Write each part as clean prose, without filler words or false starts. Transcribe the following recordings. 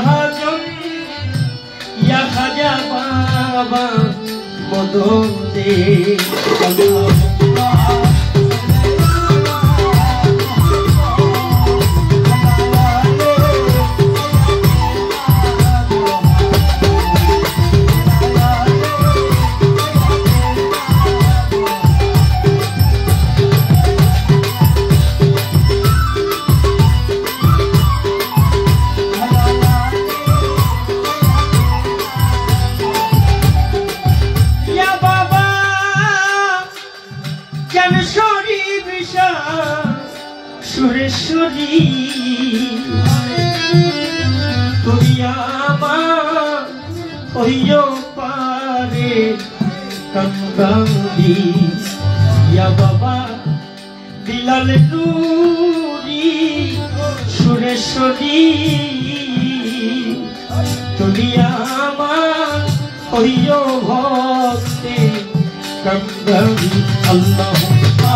হাজম ইয়া খাজা বাবা মদদে সুরেশ্বরী তুমি আমার হইও পারে কান্দালি ইয়া বাবা বিলাল নুরি সুরেশ্বরী তুমি আমার হইও ভক্তে কান্দালি আল্লাহুম্মা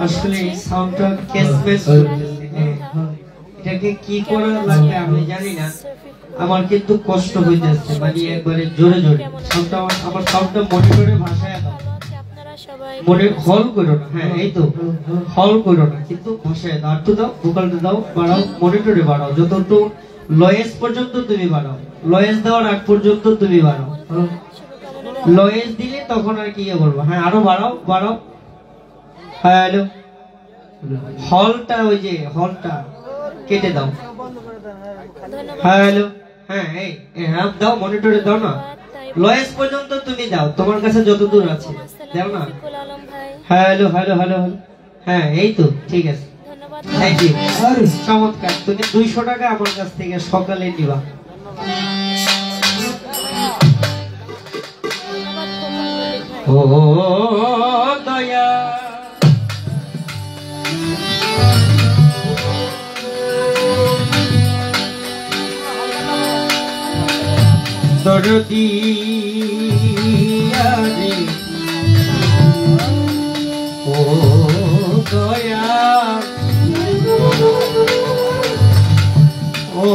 আসলে সাউন্ডটা ক্যাসমেস এটাকে কি করা লাগবে আমি জানি না আমার কিন্তু কষ্ট হয়ে যাচ্ছে মানে একবারে জোরে জোরে সাউন্ডটা আমার সাউন্ডটা মনিটরে ভাষায় দাও মনে হল করো না হ্যাঁ এই তো হল করো না কিন্তু ভাষায় দাও একটু দাও ভোকালটা দাও বাড়াও মনিটরে বাড়াও যতটুকু লয়েস পর্যন্ত তুমি বাড়াও লয়েস দেওয়ার আগ পর্যন্ত তুমি বাড়াও লয়েস দিলে তখন আর কি বলবো হ্যাঁ আরো বাড়াও বাড়াও হ্যালো হলটা ওই যে হলটা কেটে দাও হ্যালো হ্যাঁ এই হ্যাঁ দাও মনিটরে দাও না লয়েস পর্যন্ত তুমি দাও তোমার কাছে যত দূর আছে দাও না হ্যালো হ্যালো হ্যালো হ্যাঁ এই তো ঠিক আছে থ্যাংক ইউ চমৎকার তুমি 200 টাকা আমার কাছ থেকে সকালে নিবা ও দয়া দরদি রে ও দয়া ও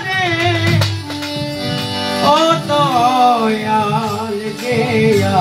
রে ও দয়াল গেয়া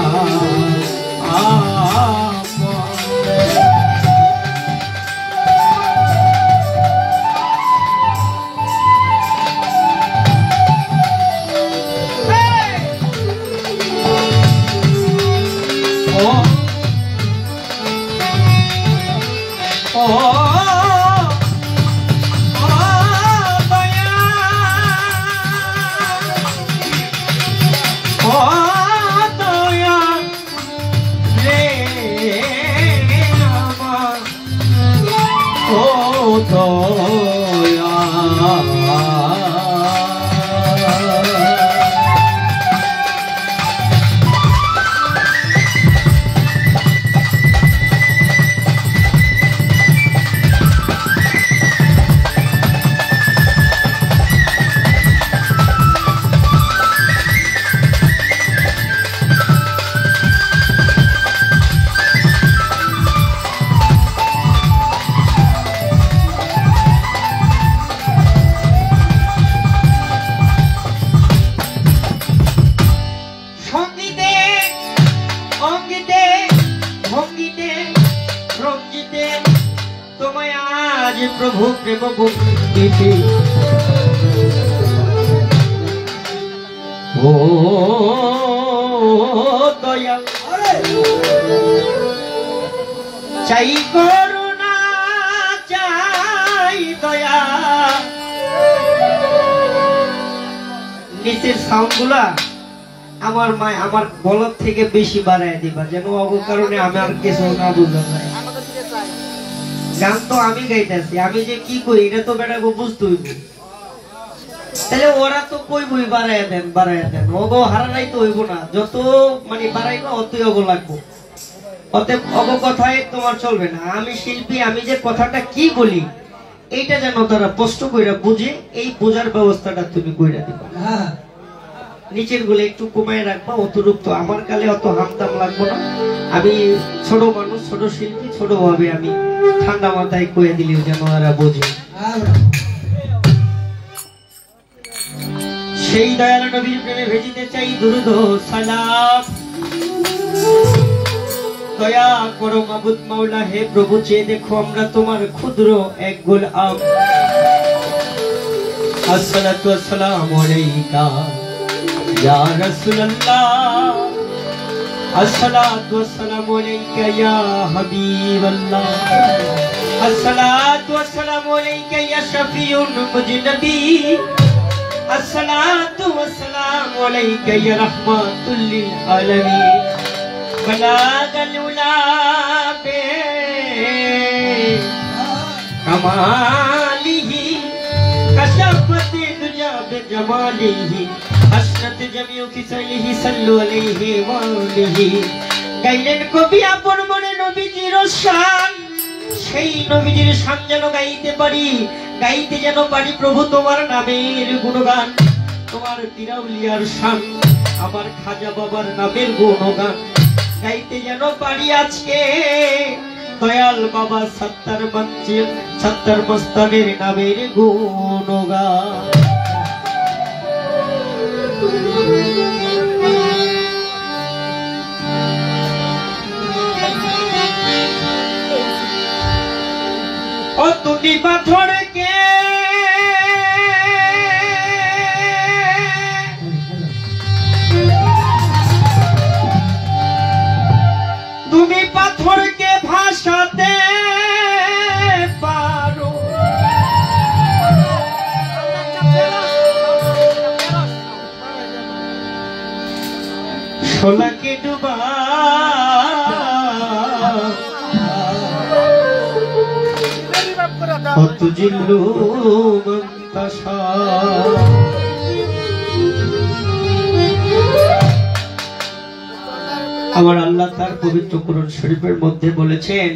प्रभु प्रेम भक्ति ओ दया चाई करुणा चाई দয়া নিচের সাউন্ড গুলা আমার মায় আমার বলার থেকে বেশি বাড়ায় দিবা, যেন অগো কারণে আমি আর কিছু না বুঝলাম না। গান তো আমি গাইতেছি, আমি যে কি করি এটা তো বেটা বুঝতে হইব। তাহলে ওরা তো কই বই বাড়ায় দেন অগো হারাই তো হইব না, যত মানে বাড়াইবো অতই অগো লাগবো, অতএব অগো কথায় তোমার চলবে না। আমি শিল্পী, আমি যে কথাটা কি বলি এইটা যেন তারা স্পষ্ট কইরা বুঝে, এই বোঝার ব্যবস্থাটা তুমি কইরা দিবা। নিচের গুলো একটু কমায় রাখবা, অতিরিক্ত আমার কালে অত হামদাম লাগবো না। আমি ছোট মানুষ, ছোট শিল্পী, ছোট ভাবে আমি ঠান্ডা মাথায় কইয়া দিলেও যেন ওরা বোঝে। সেই দয়াল নবীর প্রেমে ভেজিতে চাই দুরূদ সালাম। দয়া করো মাবুদ মাওলা, হে প্রভু চেয়ে দেখো আমরা তোমার ক্ষুদ্র এক গোলাম। আসসালাতু ওয়াসসালামু আলাইকা ইয়া রাসূলুল্লাহ, আসসালাতু ওয়াসসালামু আলাইকা ইয়া হাবিবাল্লাহ, আসসালাতু ওয়াসসালামু আলাইকা ইয়া শাফিউল মুজনবী, আসসালাতু ওয়াসসালামু আলাইকা ইয়া রাহমাতুল লিল আলামিন। বলাগল উলা বে কামালিহি, কশফত দুনিয়া বে জামালিহি, হাসনাত জামিউ কিসাইহি সাল্লু আলাইহি ওয়া আলিহি। গাইলেন কবি আপন মনে নবীজির শান, সেই নবীজির শান যেন গাইতে পারি, গাইতে যেন পারি প্রভু তোমার নামের গুণগান। তোমার তিরাউলিয়ার শান, আমার খাজা বাবার নামের গুণগান গাইতে যেন পারি আজকে। দয়াল বাবা সত্তর মস্তানের নামের গুণগান। ও তুমি পাথরকে ভাষাতে পারো, শোলাকে ডুবা জিল্লু মন্তাসা। আমার আল্লাহ তার পবিত্র কুরআন শরীফের মধ্যে বলেছেন,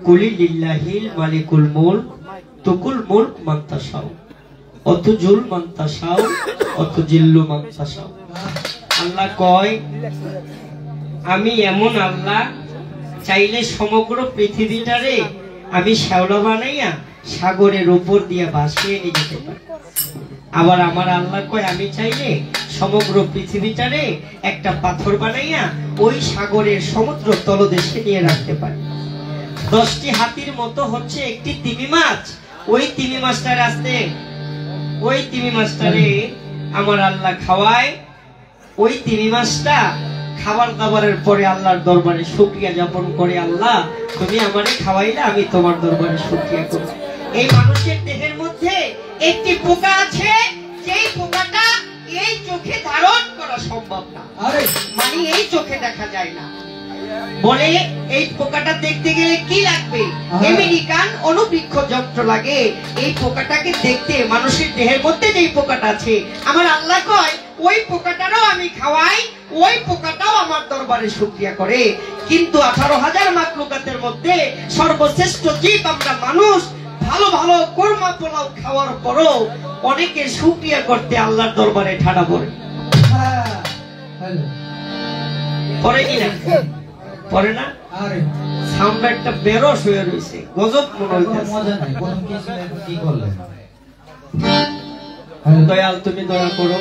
কুলি লিল্লাহিল মালিকুল মুলক তুকুল মুলক মান তাশাউ অতুজুল মান তাশাউ অতুজিল্লু মান তাশাউ। আল্লাহ কয়, আমি এমন আল্লাহ, চাইলে সমগ্র পৃথিবীটারে আমি শ্যাওলা বানাইয়া সাগরের উপর দিয়ে ভাসিয়ে নিয়ে যেতে পারি। আবার আমার আল্লাহ কয়, আমি চাইলে সমগ্র পৃথিবীটারে একটা পাথর বানাইয়া ওই সাগরের সমুদ্র তলদেশে নিয়ে রাখতে পারি। 10টি হাতির মতো হচ্ছে একটি তিমি মাছ, ওই তিমি মাছটার আসতে ওই তিমি মাছটারে আমার আল্লাহ খাওয়ায়। ওই তিমি মাছটা খাবার দাবারের পরে আল্লাহর দরবারে শুকরিয়া জ্ঞাপন করে, আল্লাহ তুমি আমারে খাওয়াইলে আমি তোমার দরবারে শুকরিয়া করি। এই মানুষের দেহের মধ্যে একটি পোকা আছে, যেই পোকাটা এই চোখে ধারণ করা সম্ভব না, মানে এই চোখে দেখা যায় না। বলে এই পোকাটা দেখতে গেলে কি লাগবে? আমেরিকান অনুবৃক্ষ যন্ত্র লাগে। এই পোকাটাকে দেখতে মানুষের দেহের মধ্যে যেই পোকাটা আছে, আমার আল্লাহ কয় ওই পোকাটারও আমি খাওয়াই, ওই পোকাটাও আমার দরবারে শুকরিয়া করে। কিন্তু 18,000 মাখলুকাতের মধ্যে সর্বশ্রেষ্ঠ জীব আমরা মানুষ। ভালো ভালো কোরমা পোলাও খাওয়ার পরও অনেকে শুকরিয়া করতে আল্লাহর দরবারে ঠাড়া পড়ে। পরে কিনা পরে না, সাউন্ড একটা বেরস হয়ে রয়েছে, গজব মনে হইতেছে। দয়াল তুমি দয়া করো।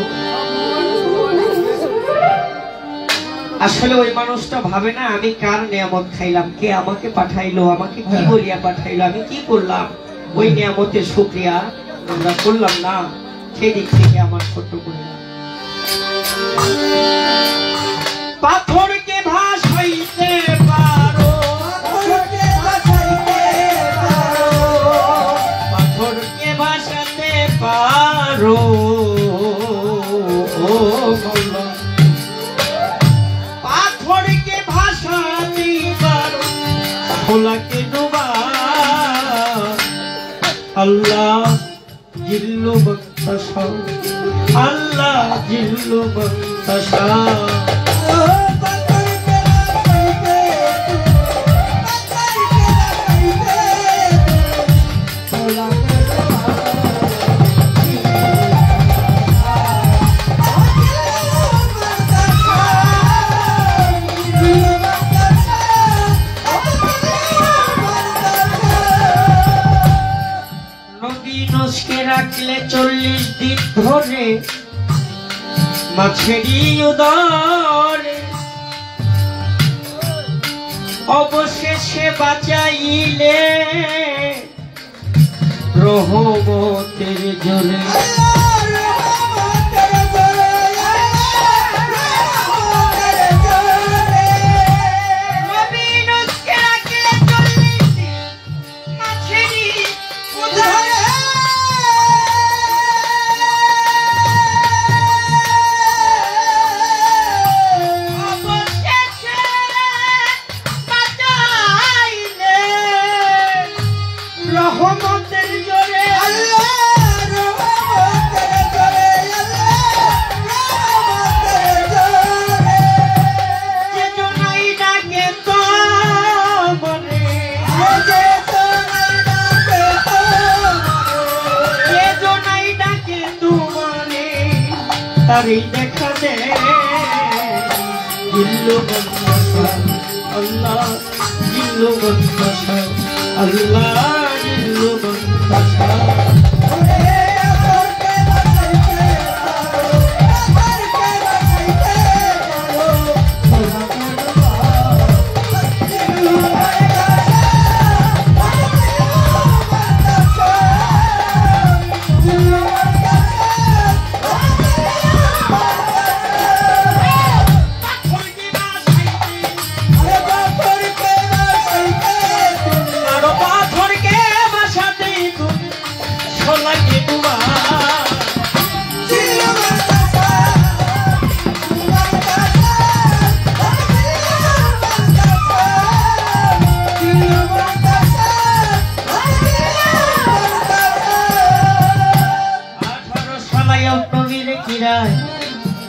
আসলে ওই মানুষটা ভাবে না আমি কার নিয়ামত খাইলাম, কে আমাকে পাঠাইলো, আমাকে কি বলিয়া পাঠাইলো, আমি কি করলাম, ওই নিয়ামতের শুকরিয়া আমরা করলাম না। সেই দিক থেকে আমার ছোট্ট করে পাথরকে ভাসাইতে পারো, পাথর পারো ও মৌলা, পাথরকে ভাসাতে পারো, খোলাকে ডোবা। আল্লাহ জিল্লু বক্তাশা, আল্লাহ জিল্লু বক্তাশা। রাখলে 40 দিন ধরে মাছেরই উদরে, অবশেষে বাঁচাইলে রহমতের জোরে। তারই দেখা দে জিল্লু বক্তাশা, আল্লাহ জিল্লু বক্তাশা, আল্লাহ জিল্লু বক্তাশা।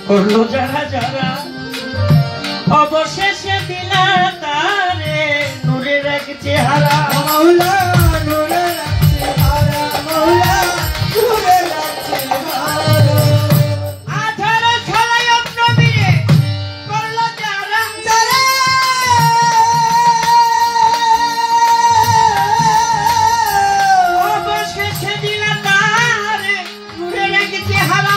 করলো যারা যারা, অবশেষে দিলা তারে নূরের এক চেহারা। মৌলা নূরের এক চেহারা, মৌলা নূরের এক চেহারা। 18 সালায়ত নবীরে করলো যারা যারা, অবশেষে দিলা তারে নূরের এক চেহারা।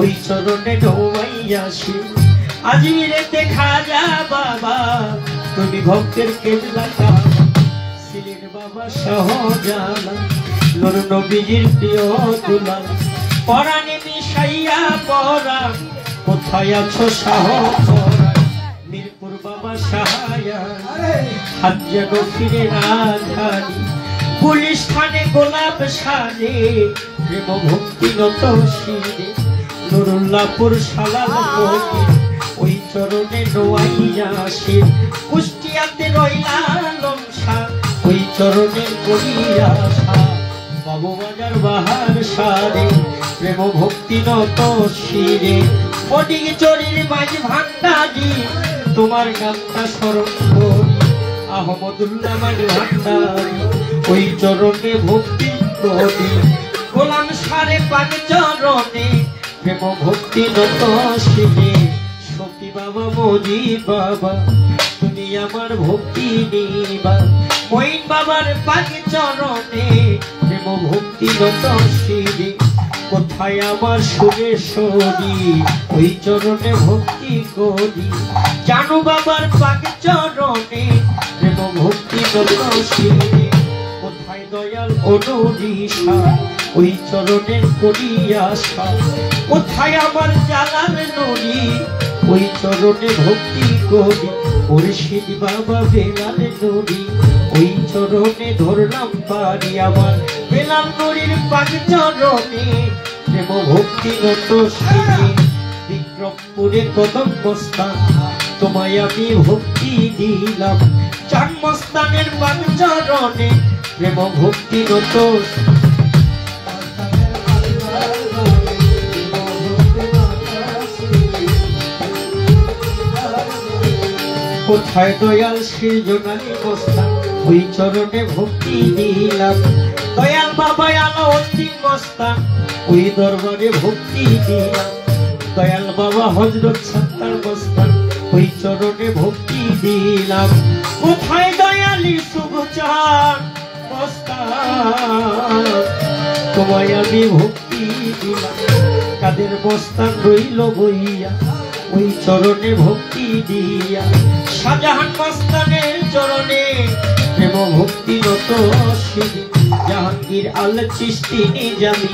ওই চরণে ঢোয়াইয়াছি আজমিরে দেখা যা বাবা, তুমি ভক্তের কেবলা ছিলেন বাবা শাহজালাল, নূর নবীজির প্রিয় দুলাল। পরাণে মিশাইয়া পরা কোথায় আছো শাহ পরা, মিরপুর বাবা সাহায়া হাত যেন ফিরে না ধারি, পুলিশ থানে গোলাপ সাজে প্রেম ভক্তি নত শিরে, নুরুল্লাহপুর সালাল মতি ওই চরণে নোয়াইয়া আসে। কুষ্টিয়াতে রইলা লংসা ওই চরণে করিয়া আশা, বাবু বাজার বাহার সারে প্রেম ভক্তি নত শিরে ফটিক চরির মাঝ ভান্ডারি তোমার নামটা স্মরণ করি আহমদুল্লাহ মাঝ ভান্ডারি ওই চরণে ভক্তি করি গোলাম সারে পাক চরণে প্রেম ভক্তি নত শিরে সখী বাবা মজি বাবা তুমি আমার ভক্তি নিবা মঈন বাবার পাক চরণে প্রেম ভক্তি নত শিরে কোথায় আমার সুরেশ্বরী ওই চরণে ভক্তি করি জানু বাবার পাক চরণে প্রেম ভক্তি নত শিরে কোথায় দয়াল অনুরিষা ওই চরণের করি আশা কোথায় আমার জালাল নদী ওই চরণে ভক্তি করি মুর্শিদ বাবা বেলাল নদী ওই চরণে ধরলাম পারি আমার বেলাল নদীর পাক চরণে প্রেম ভক্তি নত শিরে বিক্রমপুরে কদম মস্তান তোমায় আমি ভক্তি দিলাম চান মস্তানের পাক চরণে প্রেম ভক্তি নত কোথায় দয়াল সৃজনালী মস্তান ওই চরণে ভক্তি দিলাম দয়াল বাবা আলো অন্তিম মস্তান ওই দরবারে ভক্তি দিলাম দয়াল বাবা হযরত সত্তার মস্তান ওই চরণে ভক্তি দিলাম কোথায় দয়ালি সুবচান মস্তান তোমায় আমি ভক্তি দিলাম কাদের মস্তান রইল বইয়া ওই চরণে ভক্তি দিয়া শাহজাহান মস্তানের চরণে প্রেম ভক্তি নত শিরে জাহাঙ্গীর আল চিশতি নিজামি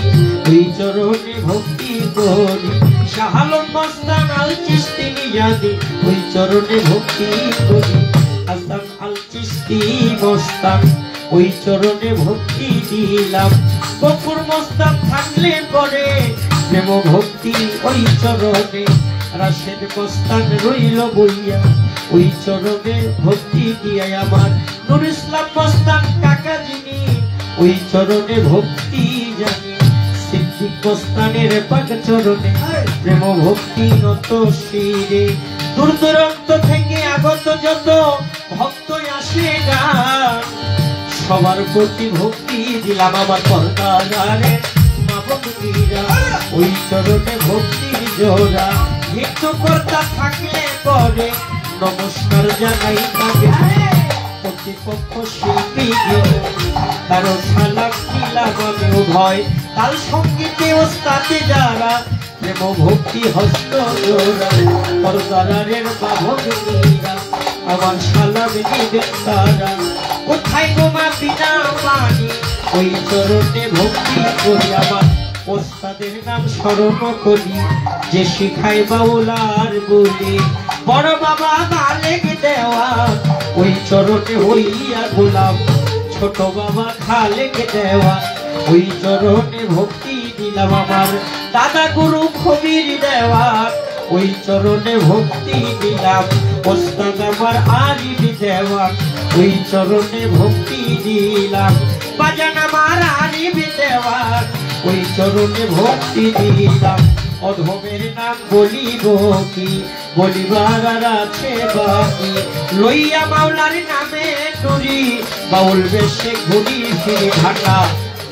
ওই চরণে ভক্তি করি শাহ আলম মস্তান আল চিশতি নিজামি ওই চরণে ভক্তি করি হাসান আল চিশতি মস্তান ওই চরণে ভক্তি দিলাম গফুর মস্তান থাকলে পরে প্রেম ভক্তি ওই চরণে রাশেদ মস্তান রইল বইয়া ওই চরণে ভক্তি দিয়া আমার নুর ইসলাম মস্তান কাকা যিনি ওই চরণে ভক্তি জানি সিদ্দিক মস্তানের পাক চরণে প্রেম ভক্তি নত শিরে দূর দূরান্ত থেকে আগত যত ভক্ত আসে গান সবার প্রতি ভক্তি দিলাম আমার পর্দারে মা ভক্তিরা ওই চরণে ভক্তির জোড়া মৃত্যু কর্তা থাকলে পরে নমস্কার জানাই তাকে প্রতিপক্ষ শিল্পী কারো সালাম দিলাম আমি উভয় তাল সঙ্গীতে ওস্তাদে যারা প্রেম ভক্তি হস্ত জোড়া পর্দারের মা ভক্তিরা আমার সালাম নিবেন তারা কোথায় গোমা বিনা পানি ওই চরণে ভক্তি করি আমার ওস্তাদের নাম স্মরণ করি যে শিখাই বাউলার বলি বড় বাবা মালিক দেওয়া ওই চরণে হইয়া গোলাম ছোট বাবা খালেক দেওয়া ওই চরণে ভক্তি দিলাম আমার দাদা গুরু কবির দেওয়া ওই চরণে ভক্তি দিলাম ওস্তাদ আমার আরিফ দেওয়া ওই চরণে ভক্তি দিলাম বাজান আমার আরিফ দেওয়া ওই চরণে ভক্তি দিলাম অধমের নাম বলিব কি বলিবার আর আছে বাকি লইয়া মাওলার নামে টুরি বাউল বেশে ঘুরি ফিরে ঢাকা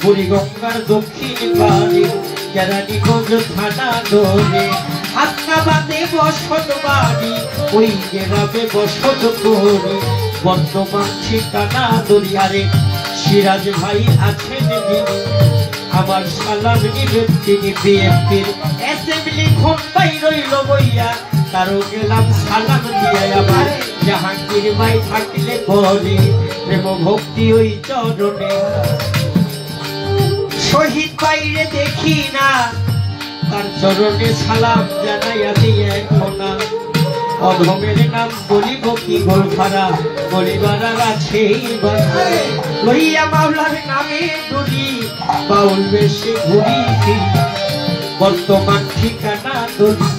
বুড়ি গঙ্গার দক্ষিণ পারে কেরানীগঞ্জ থানা ধরে হাসনাবাদে বসত বাড়ি ওই গ্রামে বসত করি বর্তমান ঠিকানা দরিয়ারে সিরাজ ভাই আছেন যিনি আমার সালাম নিবেন তিনি বিএনপির অ্যাসেম্বলি খোম্বাই রইল বইয়া কারো গেলাম সালাম দিয়ে আমার জাহাঙ্গীর ভাই থাকলে বলে প্রেম ভক্তি ওই চরণে শহীদ বাইরে দেখি না তার চরণে সালাম জানাইয়া দিয়ে এখন অধমের নাম বলিব কি গোলফারা বলিবার আছে লইয়া মাওলার নামে ডুরি বাউল বেশে ঘুরি ফিরি বর্তমান ঠিকানা দরি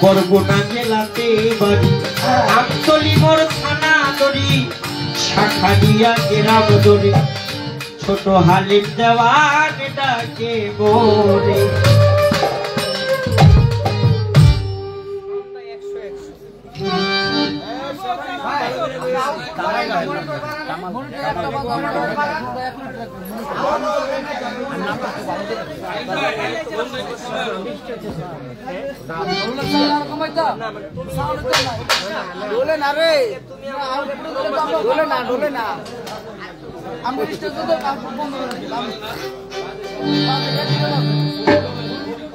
বরগুনা জেলাতে বাড়ি আমতলি মোড় থানা দরি শাখারিয়া গ্রাম দরি ছোট হালিম দেওয়ান ডাকে মোরে।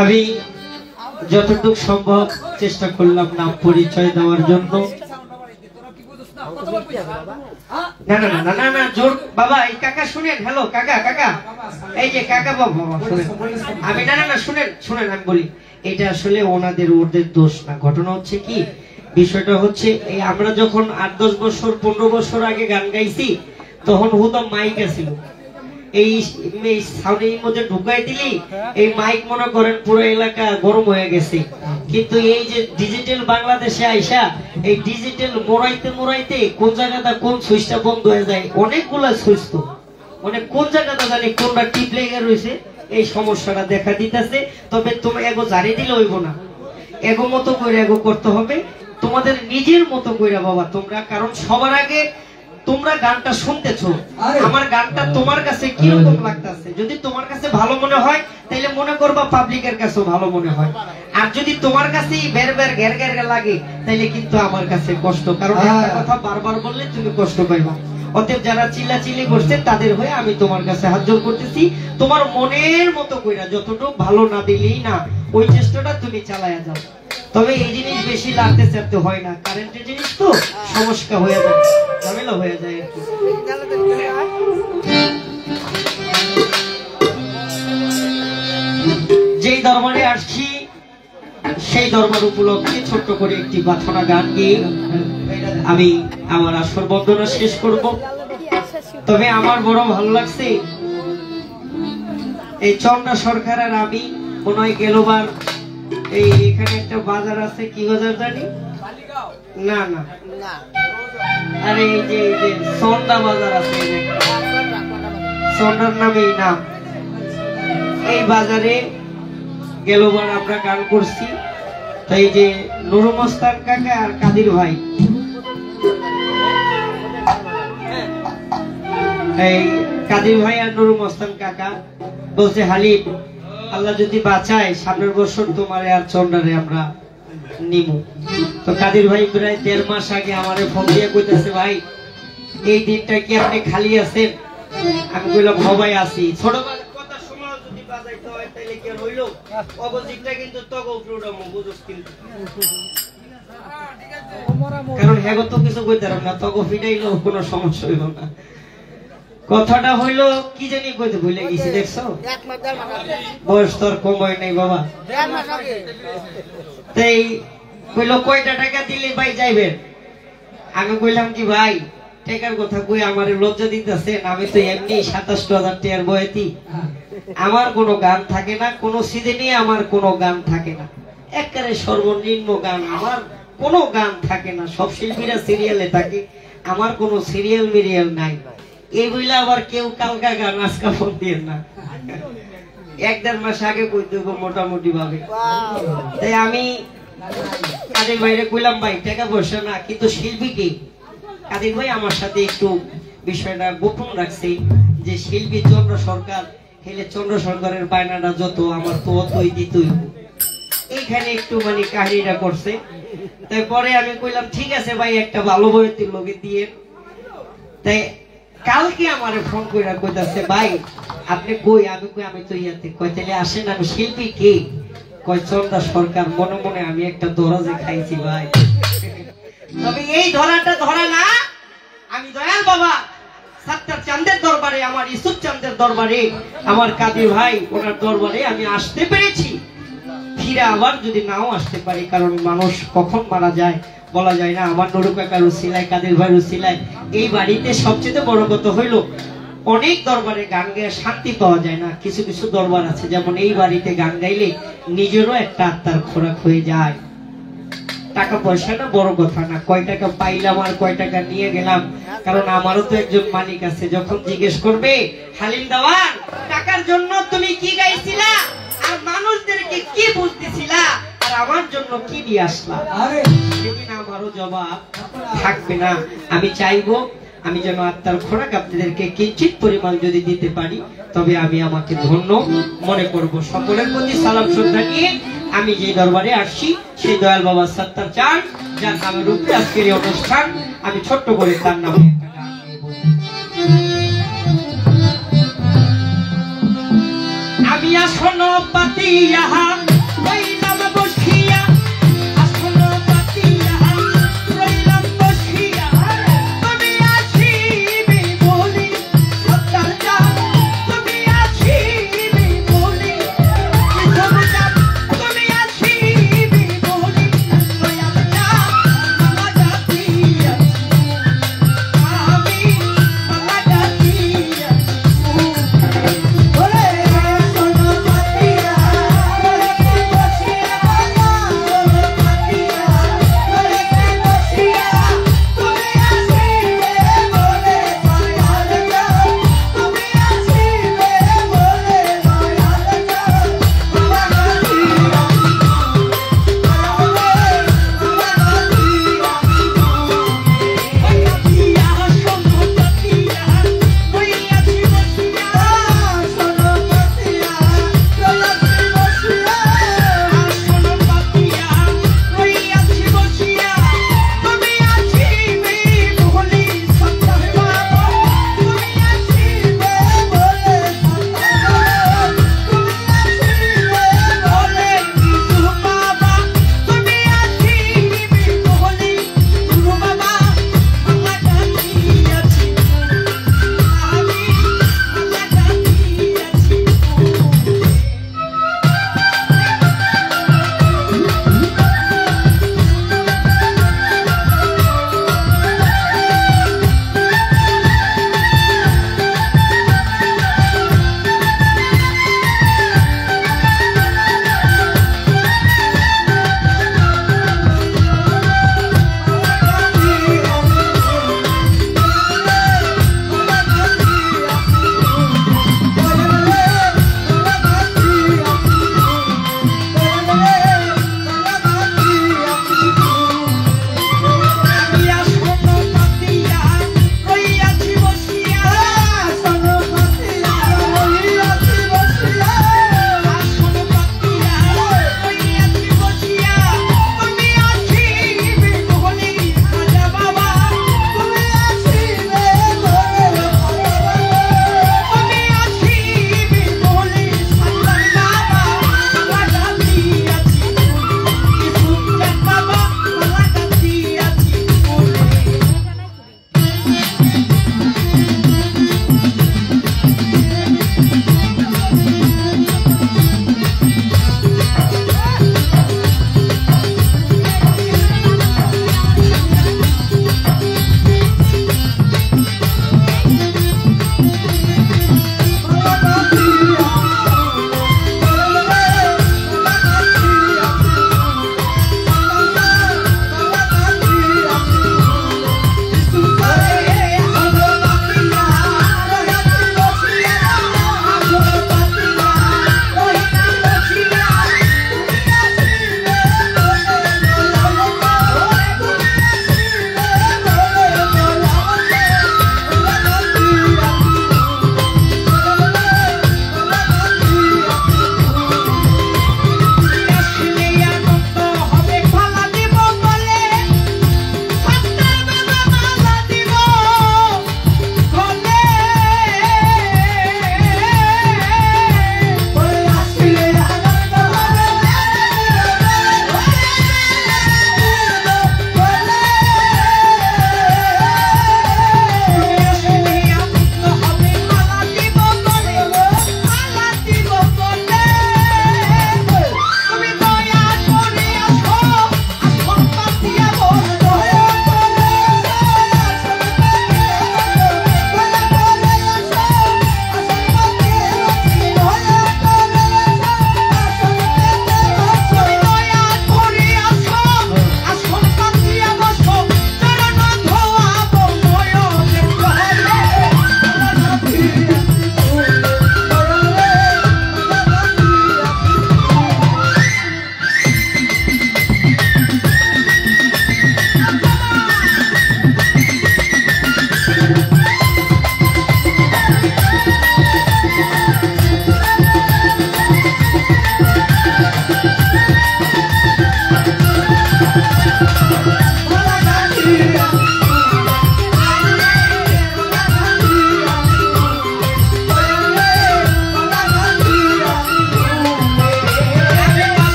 আমি যতটুকু সম্ভব চেষ্টা করলাম নাম পরিচয় দেওয়ার জন্য। না না না না না জোর বাবা, এই কাকা শুনেন, হ্যালো কাকা, কাকা এই যে কাকা বাবা শুনেন, আমি না না না শুনেন শুনেন আমি বলি, এটা আসলে ওদের দোষ না। ঘটনা হচ্ছে কি, বিষয়টা হচ্ছে এই আমরা যখন 8-10 বছর 15 বছর আগে গান গাইছি, তখন হুদম মাইক আছিল, এই সাউন্ডের মধ্যে ঢুকাই দিলি এই মাইক মনে করেন পুরো এলাকা গরম হয়ে গেছে। কিন্তু এই যে ডিজিটাল বাংলাদেশে আইসা এই ডিজিটাল মোড়াইতে মোড়াইতে কোন জায়গাটা কোন সুইচটা বন্ধ হয়ে যায়, অনেকগুলা সুইচ তো মানে কোন জায়গাটা জানি কোনটা টিপ লেগে রয়েছে, এই সমস্যাটা দেখা দিতেছে। তবে তোমার এগো জারি দিলে হইব না, এগো মতো করে এগো করতে হবে, তোমাদের নিজের মতো করে বাবা তোমরা। কারণ সবার আগে তোমরা গানটা শুনতেছো, আমার গানটা তোমার কাছে কিরকম লাগতেছে, যদি তোমার কাছে ভালো মনে হয় তাহলে মনে করবা পাবলিকের কাছেও ভালো মনে হয়, আর যদি তোমার কাছেই বের বের ঘের ঘের লাগে তাহলে কিন্তু আমার কাছে কষ্ট। কারণ একটা কথা বারবার বললে তুমি কষ্ট পাইবা। অতএব যারা চিল্লাচিল্লি করছে তাদের হয়ে আমি তোমার কাছে হাত জোড় করতেছি, তোমার মনের মতো কইরা যতটুকু ভালো না দিলেই না ওই চেষ্টাটা তুমি চালায়া যাও। তবে এই জিনিস বেশি লাগতে চাইতে হয় না, কারেন্টের জিনিস তো সমস্যা হয়ে যায়, ঝামেলা হয়ে যায় আর কি। যেই দরবারে আসছি সেই দরবার উপলক্ষে ছোট্ট করে একটি প্রার্থনা গান গিয়ে আমি আমার আসর বন্দনা শেষ করব। তবে আমার বড় ভালো লাগছে এই চন্দ্রা সরকার আর আমি মনে হয় গেলবার এই এখানে একটা বাজার আছে, কি বাজার জানি না না আরে এই যে সন্ধ্যা বাজার আছে, সন্ধ্যার নামেই নাম, এই বাজারে গেলবার আমরা গান করছি। তাই যে নুরুল মস্তান কাকা আর কাদির ভাই, এই কাদির ভাই আর নুরুল মস্তান কাকা বলছে হালিম আল্লাহ যদি বাঁচায় সামনের বছর তোমারে আর চন্দ্রারে আমরা নিমু। তো কাদির ভাই প্রায় 1.5 মাস আগে আমারে ফোন দিয়ে কইতেছে ভাই এই দিনটা কি আপনি খালি আছেন? আমি কইলাম ভাই আছি। ছোটবেলার কথা শোনা যদি বাজাইতে হয় তাইলে কি হইলো, অপোজিটটা কিন্তু তগো প্রোগ্রাম বুঝছ কিন্তু, কারণ হেগো তো কিছু কইতে পারো না, তগো ফিটাইলো কোনো সমস্যা হইল না। কথাটা হইলো কি জানি কইতে ভুলে গেছি, দেখছো বয়স তোর কম হয় নাই বাবা। তাই কইলো কয়টা টাকা দিলে ভাই যাইবেন? আমি কইলাম কি ভাই টাকার কথা কই আমারে লজ্জা দিতেছেন, আমি তো এমনি 27,000 টাকার বয়তি, আমার কোনো গান থাকে না, কোনো সিজনে আমার কোনো গান থাকে না, একেবারে সর্বনিম্ন গান, আমার কোনো গান থাকে না। সব শিল্পীরা সিরিয়ালে থাকে, আমার কোনো সিরিয়াল মিরিয়াল নাই। এই বইলে আবার কেউ কালকা গান আজকা ফোন দিয়ে না, 1-1.5 মাস আগে কই দেব মোটামুটি ভাবে। তাই আমি কাদের ভাইরে কইলাম ভাই টাকা পয়সা না, কিন্তু শিল্পী কি? কাদের ভাই আমার সাথে একটু বিষয়টা গোপন রাখছে যে শিল্পী চন্দ্র সরকার, হেলে চন্দ্র সরকারের বায়নাটা যত আমার তো অতই দিতই, এইখানে একটু মানে কাহিনীটা করছে। তারপরে আমি কইলাম ঠিক আছে ভাই একটা ভালো বইয়ের লগে দিয়ে। তাই কালকে আমারে ফোন কইরা কইতাছে ভাই আপনি কই? আমি কই আমি তো ইয়াতে। কই তাহলে আসেন, আমি শিল্পী কে? কই চন্দ্রা সরকার। মনে মনে আমি একটা দরাজে খাইছি ভাই। তবে এই ধরাটা ধরা না, আমি দয়াল বাবা সাত্তার চাঁদের দরবারে, আমার ইসুফ চাঁদের দরবারে, আমার কাদির ভাই ওনার দরবারে আমি আসতে পেরেছি, ফিরে আবার যদি নাও আসতে পারি, কারণ মানুষ কখন মারা যায় বলা যায় না। আমার নুরু কাকার উসিলায়, কাদের ভাইয়ের উসিলায় এই বাড়িতে সবচেয়ে বড় কথা হইল অনেক দরবারে গান গায়ে শান্তি পাওয়া যায় না। কিছু কিছু দরবার আছে যেমন এই বাড়িতে গান গাইলে নিজেরও একটা আত্মার খোরাক হয়ে যায়। টাকা পয়সাটা বড় কথা না, কয় টাকা পাইলাম আর কয় টাকা নিয়ে গেলাম, কারণ আমারও তো একজন মালিক আছে। যখন জিজ্ঞেস করবে হালিম দেওয়ান টাকার জন্য তুমি কি গাইছিলা আর মানুষদেরকে কি বুঝতেছিলা আর আমার জন্য কি দিয়ে আসলা, সেদিন আমারও জবাব থাকবে না। আমি চাইবো আমি যেন আত্মার খোরাক আপনাদেরকে কিঞ্চিত পরিমাণ যদি দিতে পারি তবে আমি আমাকে ধন্য মনে করব। সকলের প্রতি সালাম শ্রদ্ধা নিয়ে আমি যে দরবারে আসছি সেই দয়াল বাবা সত্তার চান যার নামের উপরে আজকের এই অনুষ্ঠান, আমি ছোট্ট করে তার নামে একটা গান গেয়ে বলছি। আমি আসন পাতিয়া রইলাম বসিয়া, আসন পাতিয়া রইলাম বসিয়া, তুমি আসিবে বলি সত্তার চান, তুমি আসিবে বলি তুমি আসিবে বলি দয়াল চান, মালা ডাকিয়া আমি মালা ডাকিয়া ওরে আসন পাতিয়া রইলাম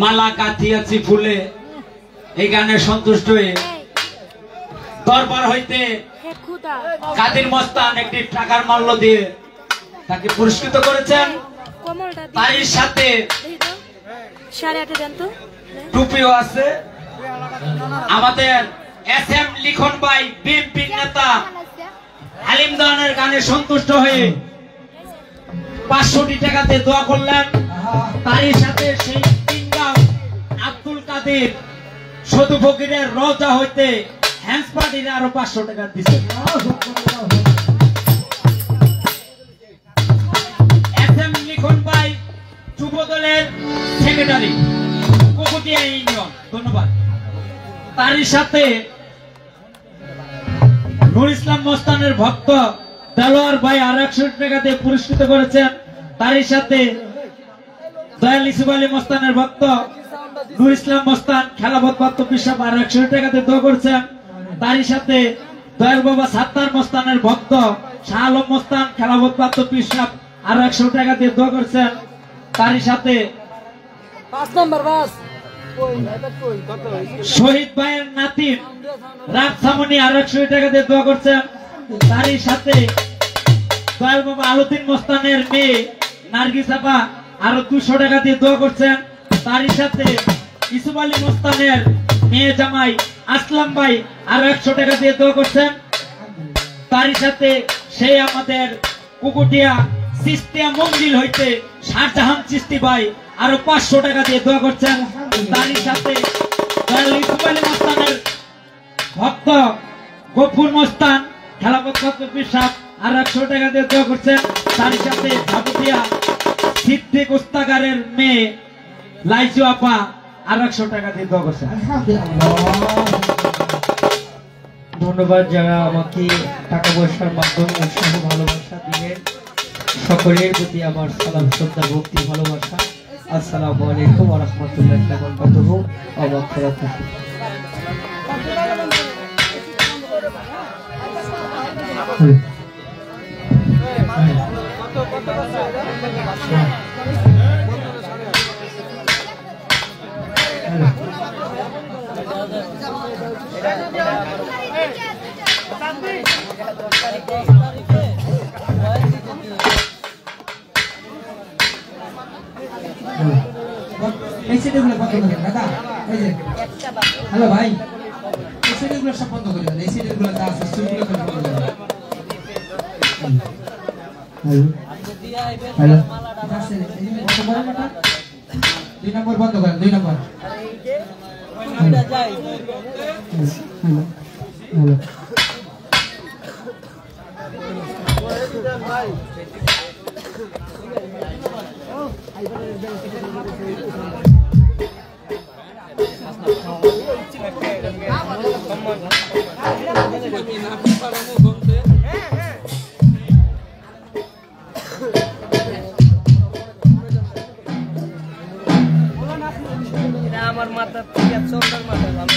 মালা গাঁথিয়াছি ফুলে এই গানে সন্তুষ্ট হয়ে দরবার হইতে কাদের মস্তান একটি টাকার মূল্য দিয়ে তাকে পুরস্কৃত করেছেন। তারই সাথে টুপিও আছে। আমাদের এস এম লিখন ভাই বিএনপি নেতা হালিম দানের গানে সন্তুষ্ট হয়ে 500 টাকাতে দোয়া করলেন। তারই সাথে সেই কিংগাম আব্দুল কাদের সদু ফকিরের রওজা হইতে হ্যান্স পার্টির আরো 500 টাকা দিচ্ছে। এস এম লিখন ভাই যুব দলের সেক্রেটারি কুকুটিয়া ইউনিয়ন, ধন্যবাদ। তারই সাথে নুর ইসলাম মস্তানের ভক্ত দেলোয়ার ভাই আর 100 টাকাতে পুরস্কৃত করেছেন। তারই সাথে দয়াল ইসুফ আলী মস্তানের ভক্ত নুর ইসলাম মস্তান খেলাবত পাত্র পিসাব আর 100 টাকাতে দোয়া করছেন। তারই সাথে দয়াল বাবা সাত্তার মস্তানের ভক্ত শাহ আলম মস্তান খেলাবত পাত্র পিসাব আর 100 টাকাতে দোয়া করছেন। তারই সাথে 5 নম্বর বাস শহীদ ভাইয়ের নাতি রাজসামনি আর 100 টাকাতে দোয়া করছেন। তারই সাথে দয়াল বাবা আলুদ্দিন মস্তানের মেয়ে নার্গিস আপা আরো 200 টাকা দিয়ে দোয়া করছেন। তারই সাথে ইসুফ আলী মস্তানের মেয়ে জামাই আসলাম ভাই আরো 100 টাকা দিয়ে দোয়া করছেন। তারই সাথে সেই আমাদের কুকুটিয়া চিস্তিয়া মঞ্জিল হইতে শাহজাহান চিস্তি ভাই আরো 500 টাকা দিয়ে দোয়া করছেন। তারই সাথে দয়াল ইসুফ আলী মস্তানের ভক্ত গফুর মস্তান খেলাপত পিসাব আর 100 টাকা দিয়ে দোয়া করছেন। তারই সাথে ঝাপুটিয়া সিদ্দিক উস্তাগারের মেয়ে লাইজু আপা আর 100 টাকা দিয়ে দোয়া করছেন। ধন্যবাদ যারা আমাকে টাকা পয়সার মাধ্যমে উৎসাহ ভালোবাসা দিলেন, সকলের প্রতি আমার সালাম শ্রদ্ধা ভক্তি ভালোবাসা। আসসালামু আলাইকুম ওয়া রাহমাতুল্লাহি ওয়া বারাকাতুহু ওয়া মাগফিরাতুহু। হ্যালো ভাই, এই সিডিগুলো সব বন্ধ করে দেন। এই সিডিগুলো যা আছে সেগুলো বন্ধ করে দেন। হ্যালো, 2 নম্বর বন্ধ করেন, 2 নম্বর। হ্যালো, আমার মাথা থেকে চোখের মাথা ভালো।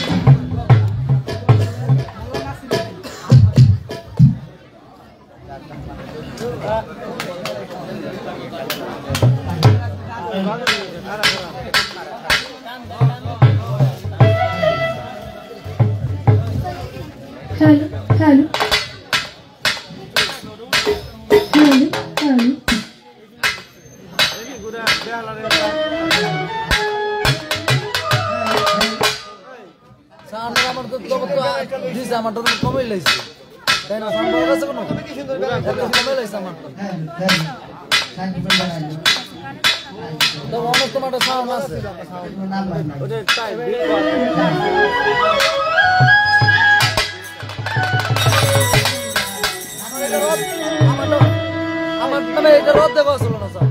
হ্যালো হ্যালো হ্যালো আমার তো দিছে, আমার তো কমে লাইছে, তাই না? আমার কাছে কোনো কমে লাইছে আমার তো অনেক তোমার সাউন্ড আছে। আমার নামে এটা রদ দেওয়া ছিল না স্যার।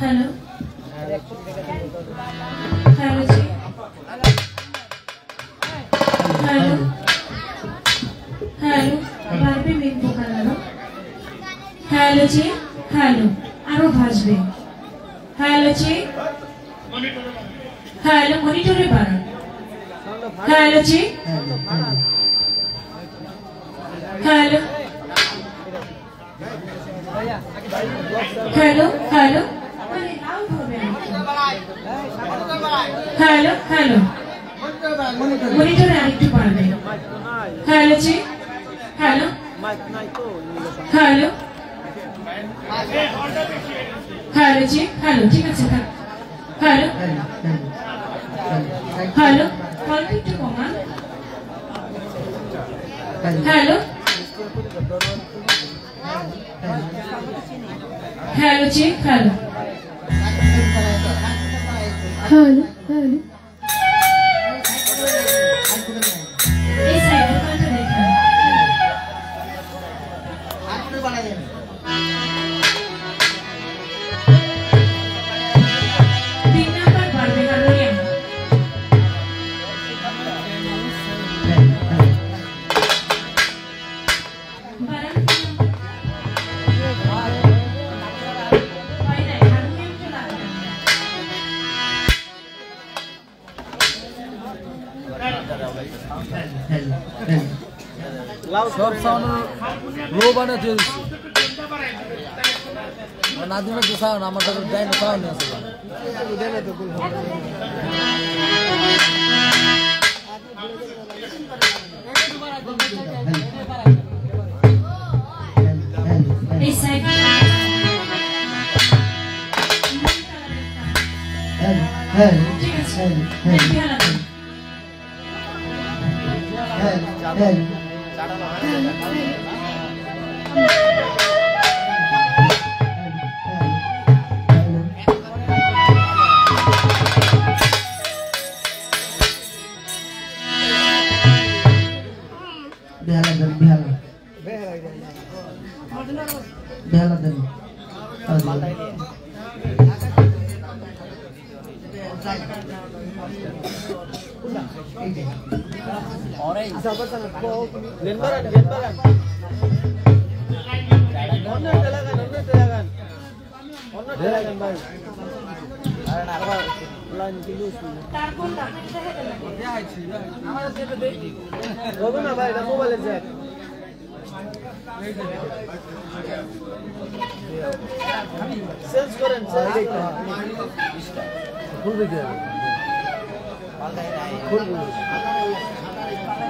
हेलो हेलो जी हेलो हेलो बारबे मेन बोकानो हेलो जी हेलो आरो भाजबे हेलो जी हेलो मॉनिटरे बारा हेलो जी hello hello hello hello hello मॉनिटरे आरेकटु बाড়বে हेलो जी हेलो हेलो हेलो जी हेलो ठीक আছে हेलो हेलो কলটা একটু কমান हेलो हेलो जी हेलो हेलो हेलो এই সাইডে কলটা দেখুন তিন নাম্বার বাড়বে হারমোনিয়াম সব সাউন্ড লো বানা চলছে নাদিমের তো সাউন্ড আমার তো ডাইনো সাউন্ড আছে এই সাইড ঠিক আছে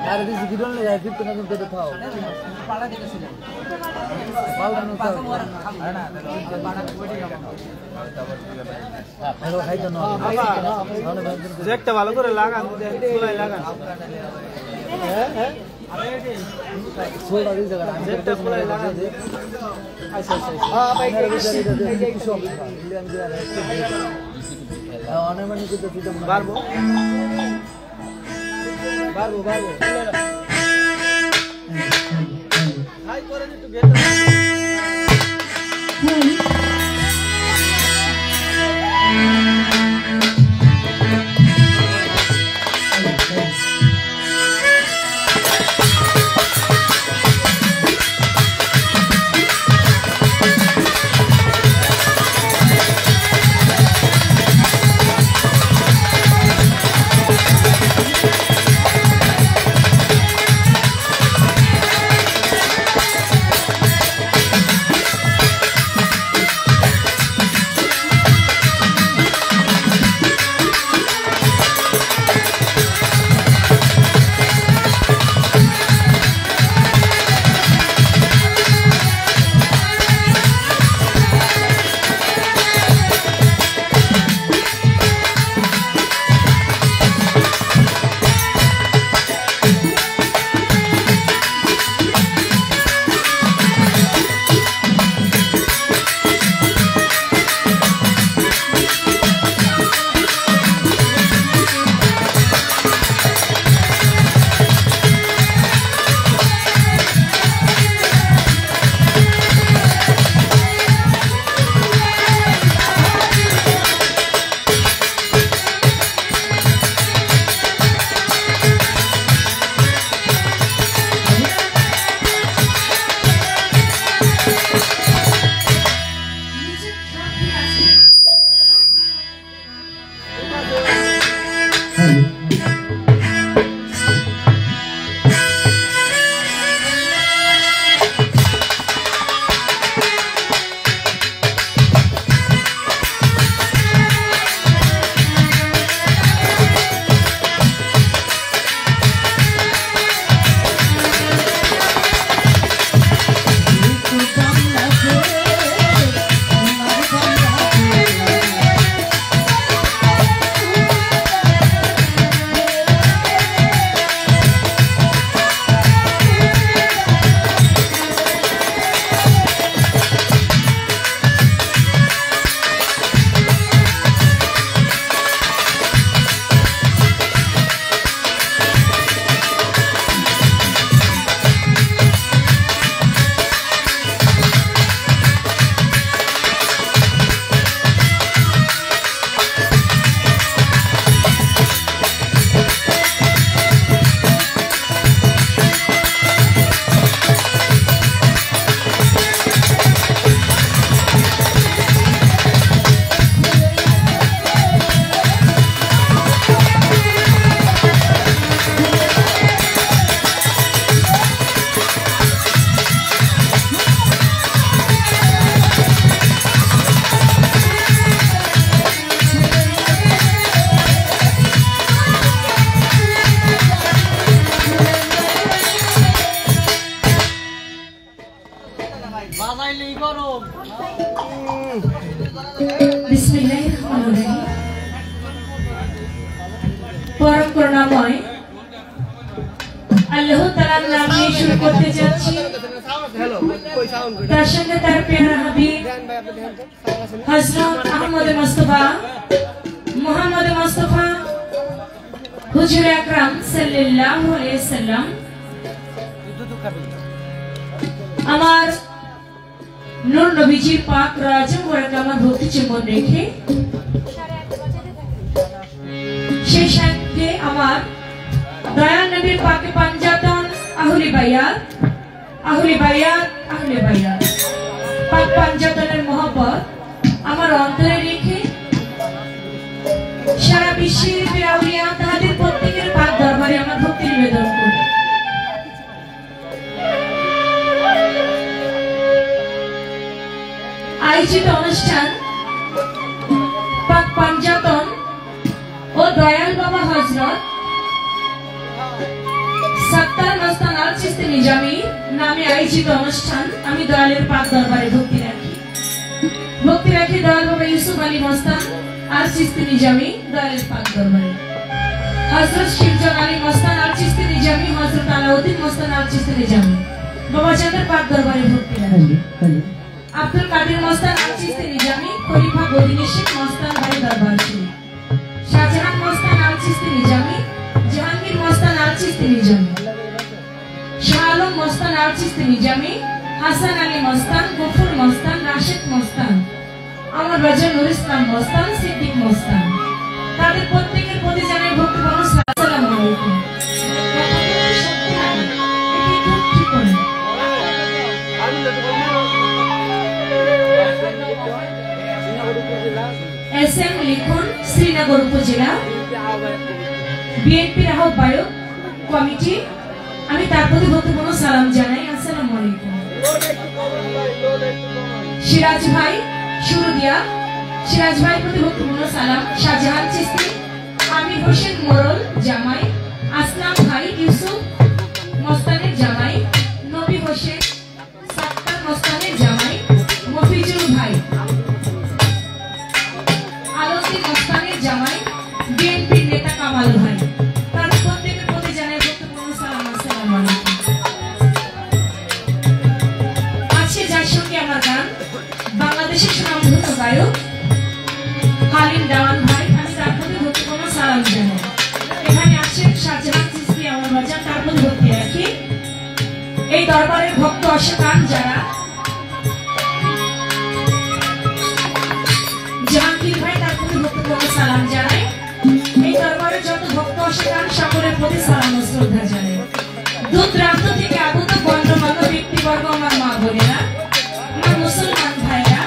अरे दिस गिडोन ले जाए फिर तो ना तुम तो खाओ पाला दिखेছিল पाला नो खाओ अरे ना हेलो खाई तो ना দেখতে ভালো করে লাগান চুলাই লাগান হ্যাঁ সোলা দি জায়গা দেখতে চুলাই লাগান আচ্ছা আচ্ছা हां भाई এই সব লিয়ান দিয়া অনেক মানে কিছু দিতে পারবো বারবো হাই করে একটু ভেতরে বিসমিল্লাহিররহমানিররহিম। পরম করুণাময় আল্লাহ তাআলার নাম নিয়ে শুরু করতে যাচ্ছি। তার সঙ্গে তার প্রিয় হাবিব হযরত আহমদ মুস্তাফা মুহাম্মদ মুস্তাফা হুজুর আকরাম সাল্লাল্লাহু আলাইহি সাল্লাম আমার নূর নবীজির পাক রাজা মুবারক আমার ভক্তি চুম্বন রেখে সেই সাথে আমার দয়াল নবীর পাকে পাঞ্জাতন আহলে বায়াত পাক পাঞ্জাতনের মহব্বত আমার অন্তরে রেখে সারা বিশ্বের আউলিয়া তাদের প্রত্যেকের পাক দরবারে আমার ভক্তি নিবেদন করি। আয়োজিত অনুষ্ঠান পাক পাঞ্জাতন ও দয়াল বাবা হযরত সত্তার মস্তান আল চিশতি নিজামী নামে আয়োজিত অনুষ্ঠান আমি দয়ালের পাক দরবারে ভক্তি রাখি দয়াল বাবা ইউসুফ আলী মস্তান আল চিশতি নিজামী দয়ালের পাক দরবারে, হযরত শিবজান আলী মস্তান আল চিশতি নিজামী, হযরত আলাউদ্দিন মস্তান আল চিশতি নিজামী বাবা চাঁদের পাক দরবারে ভক্তি রাখি। আব্দুল কাদের মস্তান আল চিশতি নিজামী খলিফা গদিনী শেখ মস্তান ভাই দরবার শরীফ, শাহজাহান মস্তান আল চিশতি নিজামী, জাহাঙ্গীর মস্তান আল চিশতি নিজামী, শাহ আলম মস্তান আল চিশতি নিজামী, হাসান আলী মস্তান, গফুর মস্তান, রাশেদ মস্তান, আমার বাজার নুর ইসলাম মস্তান, সিদ্দিক মস্তান, তাদের প্রত্যেকের প্রতি জানাই ভক্তিপূর্ণ আসসালামু আলাইকুম। এসএম লিখুন শ্রীনগর উপজেলা বিএনপির আহ্বায়ক কমিটি, আমি তার প্রতি ভক্তিপূর্ণ সালাম জানাই। আসসালামু আলাইকুম। সিরাজ ভাই সুরদিয়া, সিরাজ ভাই প্রতি ভক্তিপূর্ণ সালাম। শাহজাহান চিশতি, আমির হোসেন মোরল জামাই, আসলাম ভাই ইউসুফ মস্তানের জামাই, নবী হোসেন সত্তার মস্তানের জামাই, মফিজুল ভাই আলাউদ্দিন মস্তানের জামাই, বিএনপির নেতা কামাল ভাই, তাদের প্রত্যেকের প্রতি জানাই ভক্তিপূর্ণ সালাম। আসসালামু আলাইকুম। আজকে যার সঙ্গে আমার গান বাংলাদেশের সুনামধন্য গায়ক হালিম দেওয়ান ভাই, আমি তার প্রতি ভক্তিপূর্ণ সালাম জানাই। এখানে আছেন শাহজাহান চিশতি আমার বাজার, তার প্রতি ভক্তি রাখি। এই দরবারের ভক্ত অসাধারণ যারা, জাহাঙ্গীর ভাই তার প্রতি ভক্তিপূর্ণ সালাম জানাই। এই দরবারের যত ভক্ত অসাধারণ সকলের প্রতি সালাম ও শ্রদ্ধা জানাই। দূর দূরান্ত থেকে আগত গণ্যমান্য ব্যক্তিবর্গ, আমার মা বোনেরা, আমার মুসলমান ভাইরা,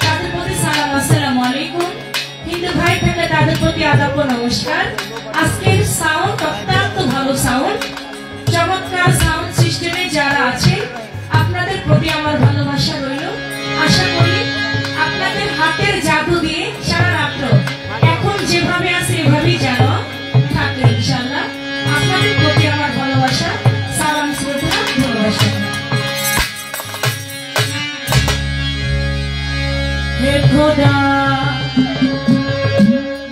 তাদের প্রতি সালাম। আসসালামু আলাইকুম। হিন্দু ভাই থাকলে তাদের প্রতি আদাব ও নমস্কার। আজকের সাউন্ড অত্যন্ত ভালো সাউন্ড, চমৎকার সাউন্ড সিস্টেমে যারা আছে আপনাদের প্রতি আমার ভালোবাসা রইল। আশা করি আপনাদের হাতের জাদু দিয়ে সারা রাত্র এখন যেভাবে আছে এভাবেই যেন থাকে ইনশাআল্লাহ। আপনাদের প্রতি আমার ভালোবাসা, সালাম, শ্রদ্ধা, ভালোবাসা। হে খোদা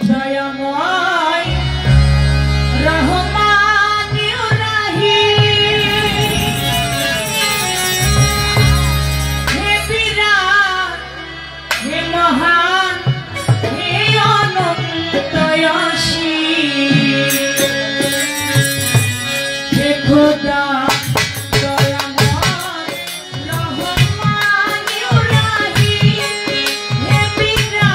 দয়াময় রহমান রাহিম, হে বিরাট, হে মহান, হে অনন্ত অসীম, হে খোদা দয়াময় রহমান রাহিম, হে বিরাট,